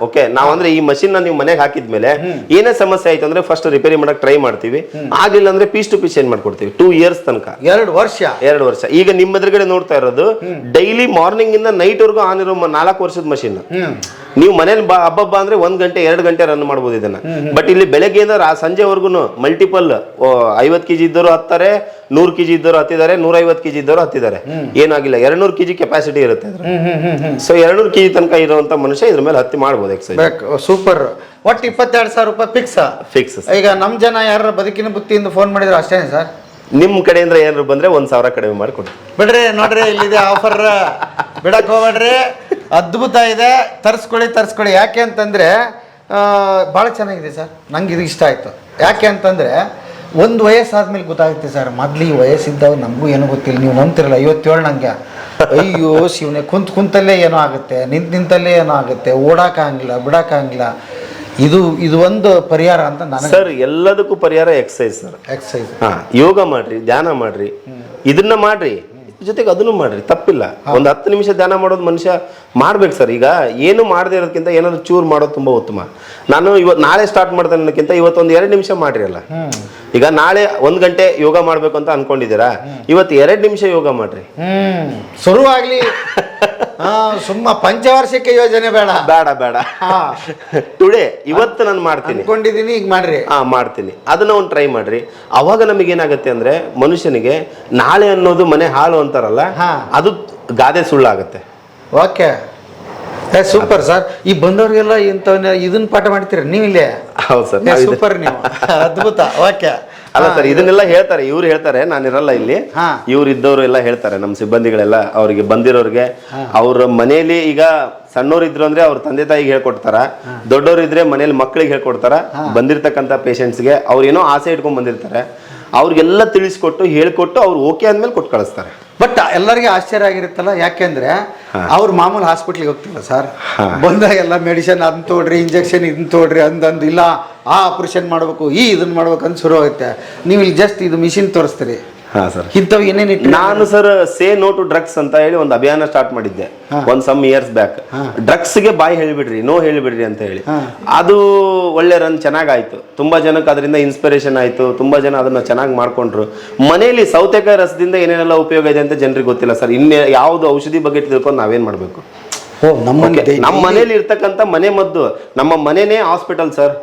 ಓಕೆ, ನಾವಂದ್ರೆ ಈ ಮಷಿನ್ ನ ನೀವು ಮನೆಗೆ ಹಾಕಿದ್ಮೇಲೆ ಏನೇ ಸಮಸ್ಯೆ ಆಯ್ತು ಅಂದ್ರೆ ಫಸ್ಟ್ ರಿಪೇರಿ ಮಾಡಕ್ ಟ್ರೈ ಮಾಡ್ತೀವಿ. ಆಗಿಲ್ಲ ಅಂದ್ರೆ ಪೀಸ್ ಟು ಪೀಸ್ ಚೇಂಜ್ ಮಾಡ್ಕೊಡ್ತೀವಿ. 2 ಇಯರ್ಸ್ ತನಕ. 2 ವರ್ಷ. ಈಗ ನಿಮ್ಮ ಎದುರುಗಡೆ ನೋಡ್ತಾ ಇರೋದು ಡೈಲಿ ಮಾರ್ನಿಂಗ್ ಇಂದ ನೈಟ್ ವರ್ಗು ಆನ್ ಇರೋ 4 ವರ್ಷದ ಮಷಿನ್. ನೀವು ಮನೇಲಿ ಹಬ್ಬ ಅಂದ್ರೆ 1 ಗಂಟೆ 2 ಗಂಟೆ ರನ್ ಮಾಡ್ಬೋದು ಇದನ್ನ. ಬಟ್ ಇಲ್ಲಿ ಬೆಳಗ್ಗೆಯಿಂದ ಸಂಜೆವರೆಗೂ ಮಲ್ಟಿಪಲ್ 50 kg ಇದ್ದವರು ಹತ್ತಾರೆ, 100 kg ಇದ್ದವರು ಹತ್ತಿದ್ದಾರೆ, 150 kg ಇದ್ದವರು ಹತ್ತಿದ್ದಾರೆ. ಏನಾಗಿಲ್ಲ, 200 kg ಕೆಪಾಸಿಟಿ ಇರುತ್ತೆ. ಸೊ 200 kg ತನಕ ಇರುವಂತ ಮನುಷ್ಯ ಇದ್ರ ಮೇಲೆ ಹತ್ತಿ ಮಾಡ್ಬೋದು ಎಕ್ಸೈಸ್. ಸೂಪರ್. ಒಟ್ಟು 22,000 ರೂಪಾಯಿ ಫಿಕ್ಸ್. ಈಗ ನಮ್ ಜನ ಯಾರ ಬದುಕಿನ ಬುತ್ತಿಯಿಂದ ಫೋನ್ ಮಾಡಿದ್ರೆ ಅಷ್ಟೇನೆ ಸರ್? ನಿಮ್ ಕಡೆಯಿಂದ ಏನಾದ್ರು ಬಂದ್ರೆ 1,000 ಕಡಿಮೆ ಮಾಡಿಕೊಡಿ. ಬಿಡ್ರಿ, ನೋಡ್ರಿ ಇಲ್ಲಿದೆ ಆಫರ್, ಬಿಡಕ್ ಹೋಗ್ಬೇಡ್ರಿ. ಅದ್ಭುತ ಇದೆ, ತರಿಸ್ಕೊಳ್ಳಿ. ಯಾಕೆ ಅಂತಂದ್ರೆ ಭಾಳ ಚೆನ್ನಾಗಿದೆ ಸರ್. ನಂಗೆ ಇದು ಇಷ್ಟ ಆಯ್ತು. ಯಾಕೆ ಅಂತಂದ್ರೆ ಒಂದು ವಯಸ್ಸಾದ್ಮೇಲೆ ಗೊತ್ತಾಗುತ್ತೆ ಸರ್. ಮೊದ್ಲು ಈ ವಯಸ್ಸಿದ್ದಾಗ ನಮಗೂ ಏನೂ ಗೊತ್ತಿಲ್ಲ. ನೀವು ನಂಬ್ತಿರಲ್ಲ, 57 ನಂಗೆ ಅಯ್ಯೋ ಶಿವನೇ, ಕುಂತಲ್ಲೇ ಏನೋ ಆಗುತ್ತೆ, ನಿಂತಲ್ಲೇ ಏನೋ ಆಗುತ್ತೆ, ಓಡಾಕಂಗಿಲ್ಲ, ಬಿಡಕ್ಕಾಗಿಲ್ಲ. ಇದು ಒಂದು ಪರಿಹಾರ ಅಂತ ನಾನು ಸರ್. ಎಲ್ಲದಕ್ಕೂ ಪರಿಹಾರ ಎಕ್ಸಸೈಸ್ ಸರ್. ಎಕ್ಸಸೈಸ್, ಯೋಗ ಮಾಡ್ರಿ, ಧ್ಯಾನ ಮಾಡ್ರಿ, ಇದನ್ನ ಮಾಡ್ರಿ, ಜೊತೆಗೆ ಅದನ್ನು ಮಾಡ್ರಿ, ತಪ್ಪಿಲ್ಲ. ಒಂದು 10 ನಿಮಿಷ ಧ್ಯಾನ ಮಾಡೋದು ಮನುಷ್ಯ ಮಾಡ್ಬೇಕು ಸರ್. ಈಗ ಏನು ಮಾಡದೇ ಇರೋದಕ್ಕಿಂತ ಏನಾದ್ರು ಚೂರು ಮಾಡೋದು ತುಂಬಾ ಉತ್ತಮ. ನಾನು ನಾಳೆ ಸ್ಟಾರ್ಟ್ ಮಾಡ್ತೇನೆ ಅನ್ನೋಕ್ಕಿಂತ ಇವತ್ತೊಂದು 2 ನಿಮಿಷ ಮಾಡ್ರಿ ಅಲ್ಲ. ಈಗ ನಾಳೆ 1 ಗಂಟೆ ಯೋಗ ಮಾಡ್ಬೇಕು ಅಂತ ಅನ್ಕೊಂಡಿದ್ದೀರಾ, ಇವತ್ತು 2 ನಿಮಿಷ ಯೋಗ ಮಾಡ್ರಿ, ಶುರುವಾಗ್ಲಿ. ಸುಮ್ಮ ಪಂಚವಾರ್ಷಿಕ ಯೋಜನೆ ಬೇಡ. ಬೇಡ ಬೇಡ, ಟುಡೇ ಇವತ್ತು ನಾನು ಮಾಡ್ತೀನಿ ಅನ್ಕೊಂಡಿದೀನಿ, ಈಗ ಮಾಡ್ರಿ. ಮಾಡ್ತೀನಿ, ಅದನ್ನ ಒಂದು ಟ್ರೈ ಮಾಡ್ರಿ. ಅವಾಗ ನಮಗೆ ಏನಾಗುತ್ತೆ ಅಂದ್ರೆ ಮನುಷ್ಯನಿಗೆ ನಾಳೆ ಅನ್ನೋದು ಮನೆ ಹಾಳು ಅಂತಾರಲ್ಲ, ಅದು ಗಾದೆ ಸುಳ್ಳಾಗತ್ತೆ. Okay, super sir. ಈ ಬಂದವ್ರಿಗೆಲ್ಲ ಇಂಥವನ್ನ ಇದನ್ನ ಪಾಠ ಮಾಡ್ತೀರ ನೀವು ಇಲ್ಲೇ? ಹೌದು ಸರ್, ಸೂಪರ್, ನೀವು ಅದ್ಭುತ. ಓಕೆ, ಅಲ್ಲ ಸರ್, ಇದನ್ನೆಲ್ಲ ಹೇಳ್ತಾರೆ, ಇವ್ರು ಹೇಳ್ತಾರೆ, ನಾನಿರಲ್ಲ ಇಲ್ಲಿ, ಇವ್ರು ಇದ್ದವರು ಎಲ್ಲ ಹೇಳ್ತಾರೆ, ನಮ್ಮ ಸಿಬ್ಬಂದಿಗಳೆಲ್ಲ ಅವ್ರಿಗೆ ಬಂದಿರೋರಿಗೆ. ಅವ್ರ ಮನೆಯಲ್ಲಿ ಈಗ ಸಣ್ಣವ್ರು ಇದ್ರು ಅಂದ್ರೆ ಅವ್ರ ತಂದೆ ತಾಯಿಗೆ ಹೇಳ್ಕೊಡ್ತಾರ, ದೊಡ್ಡವ್ರು ಇದ್ರೆ ಮನೇಲಿ ಮಕ್ಕಳಿಗೆ ಹೇಳ್ಕೊಡ್ತಾರ. ಬಂದಿರ್ತಕ್ಕಂಥ ಪೇಷಂಟ್ಸ್ಗೆ ಅವ್ರು ಏನೋ ಆಸೆ ಇಟ್ಕೊಂಡ್ ಬಂದಿರ್ತಾರೆ, ಅವ್ರಿಗೆಲ್ಲ ತಿಳಿಸ್ಕೊಟ್ಟು ಹೇಳ್ಕೊಟ್ಟು ಅವ್ರು ಓಕೆ ಅಂದ್ಮೇಲೆ ಕೊಟ್ಟು ಕಳಿಸ್ತಾರೆ. ಬಟ್ ಎಲ್ಲರಿಗೆ ಆಶ್ಚರ್ಯ ಆಗಿರುತ್ತಲ್ಲ, ಯಾಕೆಂದ್ರೆ ಅವ್ರು ಮಾಮೂಲಿ ಹಾಸ್ಪಿಟ್ಲಿಗೆ ಹೋಗ್ತಿಲ್ಲ ಸರ್, ಬಂದಾಗೆಲ್ಲ ಮೆಡಿಸಿನ್ ಅದನ್ನ ತೋಡ್ರಿ, ಇಂಜೆಕ್ಷನ್ ಇದನ್ನ ತೋಡ್ರಿ ಅಂದಂದು, ಇಲ್ಲ ಆ ಆಪರೇಷನ್ ಮಾಡ್ಬೇಕು, ಇದನ್ನ ಮಾಡ್ಬೇಕು ಅಂತ ಶುರು ಆಗುತ್ತೆ. ನೀವು ಇಲ್ಲಿ ಜಸ್ಟ್ ಇದು ಮಿಷಿನ್ ತೋರಿಸ್ತೀರಿ. ಸರ್, ಇಂಥವು ಏನೇನು ನಾನು sir say no to drugs ಅಂತ ಹೇಳಿ ಒಂದು ಅಭಿಯಾನ ಸ್ಟಾರ್ಟ್ ಮಾಡಿದ್ದೆ ಒಂದ್ ಸಮ್ ಇಯರ್ಸ್ ಬ್ಯಾಕ್. ಡ್ರಗ್ಸ್ಗೆ ಬಾಯ್ ಹೇಳಿಬಿಡ್ರಿ, ನೋ ಹೇಳಿಬಿಡ್ರಿ ಅಂತ ಹೇಳಿ. ಅದು ಒಳ್ಳೆ ರನ್ ಚೆನ್ನಾಗಾಯ್ತು, ತುಂಬಾ ಜನಕ್ಕೆ ಅದರಿಂದ ಇನ್ಸ್ಪಿರೇಷನ್ ಆಯ್ತು, ತುಂಬಾ ಜನ ಅದನ್ನ ಚೆನ್ನಾಗಿ ಮಾಡ್ಕೊಂಡ್ರು. ಮನೆಯಲ್ಲಿ ಸೌತೆಕಾಯಿ ರಸದಿಂದ ಏನೇನೆಲ್ಲ ಉಪಯೋಗ ಇದೆ ಅಂತ ಜನರಿಗೆ ಗೊತ್ತಿಲ್ಲ ಸರ್. ಇನ್ನೇ ಯಾವ್ದು ಔಷಧಿ ಬಗ್ಗೆ ತಿಳ್ಕೊಂಡು ನಾವೇನ್ ಮಾಡ್ಬೇಕು? ನಮ್ಮ ಮನೇಲಿ ಇರ್ತಕ್ಕಂಥ ಮನೆ ಮದ್ದು, ನಮ್ಮ ಮನೆನೇ ಹಾಸ್ಪಿಟಲ್ ಸರ್.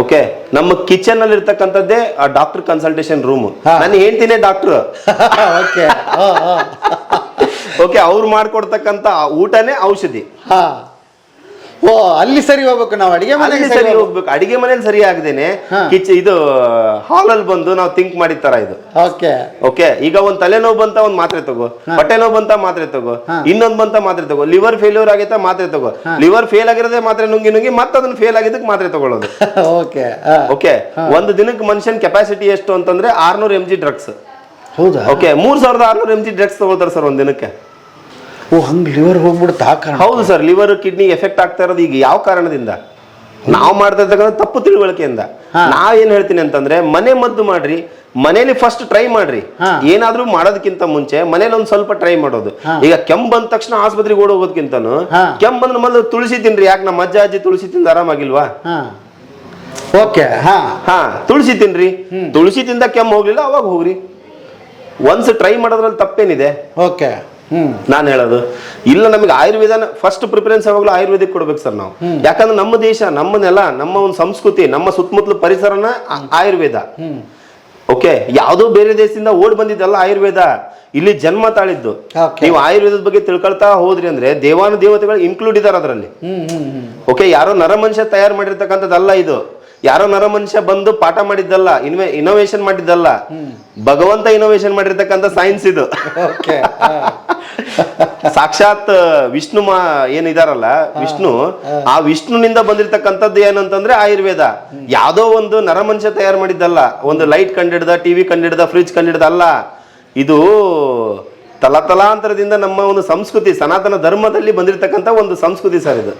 ಓಕೆ, ನಮ್ಮ ಕಿಚನ್ ಅಲ್ಲಿ ಇರ್ತಕ್ಕಂಥದ್ದೇ ಡಾಕ್ಟರ್ ಕನ್ಸಲ್ಟೇಷನ್ ರೂಮ್. ನಾನು ಹೇಳ್ತೀನಿ ಡಾಕ್ಟರ್. ಓಕೆ, ಅವ್ರು ಮಾಡ್ಕೊಡ್ತಕ್ಕಂಥ ಊಟನೇ ಔಷಧಿ. ಓ, ಅಲ್ಲಿ ಸರಿ ಹೋಗ್ಬೇಕು ನಾವು, ಅಡಿಗೆ ಮನೆಗೆ ಸರಿ ಹೋಗ್ಬೇಕು. ಅಡಿಗೆ ಮನೇಲಿ ಸರಿ ಆಗದೇನೆ ಇದು ಹಾಲಲ್ಲಿ ಬಂದು ನಾವು ಥಿಂಕ್ ಮಾಡಿದ ತರ ಇದು. ಓಕೆ, ಈಗ ಒಂದ್ ತಲೆನೋವು ಬಂತ ಒಂದ್ ಮಾತ್ರೆ ತಗೋ, ಹೊಟ್ಟೆ ನೋವು ಬಂತ ಮಾತ್ರೆ ತಗೋ, ಇನ್ನೊಂದ್ ಬಂತ ಮಾತ್ರೆ ತಗೋ, ಲಿವರ್ ಫೇಲ್ಯೂರ್ ಆಗೈತಾ ಮಾತ್ರೆ ತಗೋ, ಲಿವರ್ ಫೇಲ್ ಆಗಿರೋದೇ ಮಾತ್ರೆ ನುಂಗಿ ಮತ್ತೆ ಅದನ್ನ ಫೇಲ್ ಆಗಿದ್ದಕ್ಕೆ ಮಾತ್ರೆ ತಗೊಳ್ಳೋದು. ಓಕೆ, ಒಂದು ದಿನಕ್ಕೆ ಮನುಷ್ಯನ್ ಕೆಪಾಸಿಟಿ ಎಷ್ಟು ಅಂತಂದ್ರೆ 600 mg ಡ್ರಗ್ಸ್. ಹೌದಾ? ಓಕೆ, 3600 mg ಡ್ರಗ್ಸ್ ತಗೊಳ್ತಾರೆ ಸರ್ ಒಂದ್ ದಿನಕ್ಕೆ. ಓ, ಹಂಗೆ ಲಿವರ್ ಹೋಗ್ಬಿಡುತ್ತೆ ಆ ಕಾರಣ? ಹೌದು ಸರ್, ಲಿವರ್ ಕಿಡ್ನಿ ಎಫೆಕ್ಟ್ ಆಗ್ತಾ ಇರೋದು ಈಗ ಯಾವ ಕಾರಣದಿಂದ? ನಾವು ಮಾಡ್ತಾ ಇರ್ತಕ್ಕಂಥ ತಪ್ಪು ತಿಳುವಳಿಕೆಯಿಂದ. ನಾವೇನ್ ಹೇಳ್ತೀನಿ ಅಂತಂದ್ರೆ, ಮನೆ ಮದ್ದು ಮಾಡ್ರಿ, ಮನೇಲಿ ಫಸ್ಟ್ ಟ್ರೈ ಮಾಡ್ರಿ. ಏನಾದ್ರೂ ಮಾಡೋದಕ್ಕಿಂತ ಮುಂಚೆ ಮನೇಲಿ ಒಂದ್ ಸ್ವಲ್ಪ ಟ್ರೈ ಮಾಡೋದು. ಈಗ ಕೆಮ್ಮು ಬಂದ ತಕ್ಷಣ ಆಸ್ಪತ್ರೆಗೆ ಓಡ್ ಹೋಗೋದಕ್ಕಿಂತನೂ ಕೆಮ್ಮು ಬಂದ್ರೆ ಮೊದಲು ತುಳಸಿ ತಿನ್ರಿ. ಯಾಕೆ ನಮ್ಮ ಅಜ್ಜ ಅಜ್ಜಿ ತುಳಸಿ ತಿಂದ ಆರಾಮಾಗಿಲ್ವಾ? ಓಕೆ, ತುಳಸಿ ತಿನ್ರಿ. ತುಳಸಿ ತಿಂದ ಕೆಮ್ಮು ಹೋಗ್ಲಿಲ್ಲ ಅವಾಗ ಹೋಗ್ರಿ. ಒನ್ಸ್ ಟ್ರೈ ಮಾಡೋದ್ರಲ್ಲಿ ತಪ್ಪೇನಿದೆ? ಓಕೆ, ನಾನು ಹೇಳೋದು ಇಲ್ಲ, ನಮಗೆ ಆಯುರ್ವೇದನ ಫಸ್ಟ್ ಪ್ರಿಫರೆನ್ಸ್ ಯಾವಾಗಲೂ ಆಯುರ್ವೇದಿಕ್ ಕೊಡ್ಬೇಕು ಸರ್ ನಾವು. ಯಾಕಂದ್ರೆ ನಮ್ಮ ದೇಶ, ನಮ್ಮ ನೆಲ, ನಮ್ಮ ಒಂದು ಸಂಸ್ಕೃತಿ, ನಮ್ಮ ಸುತ್ತಮುತ್ತಲ ಪರಿಸರನ ಆಯುರ್ವೇದ. ಓಕೆ, ಯಾವುದೋ ಬೇರೆ ದೇಶದಿಂದ ಓಡ್ ಬಂದಿದ್ದಲ್ಲ ಆಯುರ್ವೇದ, ಇಲ್ಲಿ ಜನ್ಮ ತಾಳಿದ್ದು. ನೀವು ಆಯುರ್ವೇದದ ಬಗ್ಗೆ ತಿಳ್ಕೊಳ್ತಾ ಹೋದ್ರಿ ಅಂದ್ರೆ ದೇವಾನು ದೇವತೆಗಳು ಇನ್ಕ್ಲೂಡ್ ಇದಾರೆ ಅದರಲ್ಲಿ. ಓಕೆ, ಯಾರೋ ನರ ಮನುಷ್ಯ ತಯಾರು ಮಾಡಿರ್ತಕ್ಕಂಥದ್ದಲ್ಲ ಇದು. ಯಾರೋ ನರ ಮನುಷ್ಯ ಬಂದು ಪಾಠ ಮಾಡಿದ್ದಲ್ಲ, ಇನೋವೇಷನ್ ಮಾಡಿದ್ದಲ್ಲ, ಭಗವಂತ ಇನೋವೇಷನ್ ಮಾಡಿರ್ತಕ್ಕಂಥ ಸೈನ್ಸ್ ಇದು. ಸಾಕ್ಷಾತ್ ವಿಷ್ಣು ಏನಿದಾರಲ್ಲ, ವಿಷ್ಣು, ಆ ವಿಷ್ಣುನಿಂದ ಬಂದಿರತಕ್ಕಂಥದ್ದು ಏನಂತಂದ್ರೆ ಆಯುರ್ವೇದ. ಯಾವ್ದೋ ಒಂದು ನರ ಮನುಷ್ಯ ತಯಾರು ಮಾಡಿದ್ದಲ್ಲ, ಒಂದು ಲೈಟ್ ಕಂಡಿಡ್ದ, ಟಿವಿ ಕಂಡಿಡ್ದ, ಫ್ರಿಜ್ ಕಂಡಿಡ್ದ ಅಲ್ಲ. ಇದು ತಲಾಂತರದಿಂದ ನಮ್ಮ ಒಂದು ಸಂಸ್ಕೃತಿ, ಸನಾತನ ಧರ್ಮದಲ್ಲಿ ಬಂದಿರತಕ್ಕಂಥ ಒಂದು ಸಂಸ್ಕೃತಿ ಸರ್ ಇದು.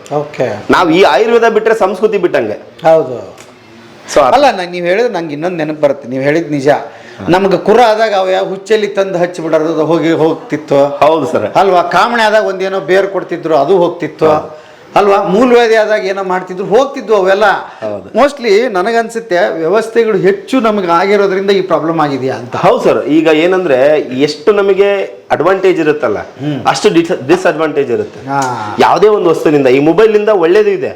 ನಾವ್ ಈ ಆಯುರ್ವೇದ ಬಿಟ್ರೆ ಸಂಸ್ಕೃತಿ ಬಿಟ್ಟಂಗೆ. ಹೌದು. ಅಲ್ಲ, ನೀವು ಹೇಳಿದ್ರೆ ನಂಗೆ ಇನ್ನೊಂದು ನೆನಪು ಬರುತ್ತೆ. ನೀವು ಹೇಳಿದ್ ನಿಜ. ನಮ್ಗೆ ಕುರ ಆದಾಗ ಅವ ಯಾವ ಹುಚ್ಚಲ್ಲಿ ತಂದು ಹಚ್ಚಿ ಬಿಡೋದು ಹೋಗ್ತಿತ್ತು. ಹೌದು ಸರ್ ಅಲ್ವಾ? ಕಾಮಣೆ ಆದಾಗ ಒಂದೇನೋ ಬೇರ್ ಕೊಡ್ತಿದ್ರು, ಅದು ಹೋಗ್ತಿತ್ತು ಅಲ್ವಾ? ಮೂಲವ್ಯಾಧಿ ಆದಾಗ ಏನೋ ಮಾಡ್ತಿದ್ರು, ಹೋಗ್ತಿದ್ವು ಅವೆಲ್ಲ. ಮೋಸ್ಟ್ಲಿ ನನಗನ್ಸುತ್ತೆ ವ್ಯವಸ್ಥೆಗಳು ಹೆಚ್ಚು ನಮ್ಗೆ ಆಗಿರೋದ್ರಿಂದ ಈ ಪ್ರಾಬ್ಲಮ್ ಆಗಿದೆಯಾ ಅಂತ. ಹೌದು ಸರ್. ಈಗ ಏನಂದ್ರೆ ಎಷ್ಟು ನಮಗೆ ಅಡ್ವಾಂಟೇಜ್ ಇರುತ್ತಲ್ಲ, ಅಷ್ಟು ಡಿಸ್ಅಡ್ವಾಂಟೇಜ್ ಇರುತ್ತೆ ಯಾವುದೇ ಒಂದು ವಸ್ತುವಿನಿಂದ. ಈ ಮೊಬೈಲ್ ಇಂದ ಒಳ್ಳೇದು ಇದೆ,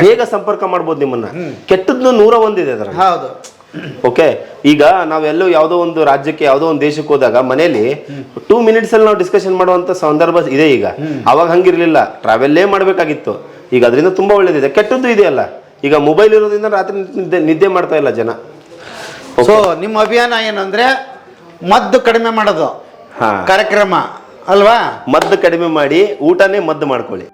ಬೇಗ ಸಂಪರ್ಕ ಮಾಡ್ಬೋದು ನಿಮ್ಮನ್ನ. ಕೆಟ್ಟದ್ದು 101 ಇದೆ ಅದರ. ಹೌದು. ಓಕೆ, ಈಗ ನಾವೆಲ್ಲೋ ಯಾವುದೋ ಒಂದು ರಾಜ್ಯಕ್ಕೆ, ಯಾವುದೋ ಒಂದು ದೇಶಕ್ಕೆ ಹೋದಾಗ ಮನೇಲಿ 2 minutes ಅಲ್ಲಿ ನಾವು ಡಿಸ್ಕಷನ್ ಮಾಡುವಂತ ಸಂದರ್ಭ ಇದೆ ಈಗ. ಅವಾಗ ಹಂಗಿರ್ಲಿಲ್ಲ, ಟ್ರಾವೆಲ್ಲೇ ಮಾಡ್ಬೇಕಾಗಿತ್ತು. ಈಗ ಅದರಿಂದ ತುಂಬಾ ಒಳ್ಳೇದಿದೆ. ಕೆಟ್ಟದ್ದು ಇದೆಯಲ್ಲ, ಈಗ ಮೊಬೈಲ್ ಇರೋದ್ರಿಂದ ರಾತ್ರಿ ನಿದ್ದೆ ಮಾಡ್ತಾ ಇಲ್ಲ ಜನ. ಸೊ ನಿಮ್ಮ ಅಭಿಯಾನ ಏನಂದ್ರೆ ಮದ್ದು ಕಡಿಮೆ ಮಾಡೋದು ಕಾರ್ಯಕ್ರಮ ಅಲ್ವಾ? ಮದ್ದು ಕಡಿಮೆ ಮಾಡಿ ಊಟನೇ ಮದ್ದು ಮಾಡ್ಕೊಳ್ಳಿ.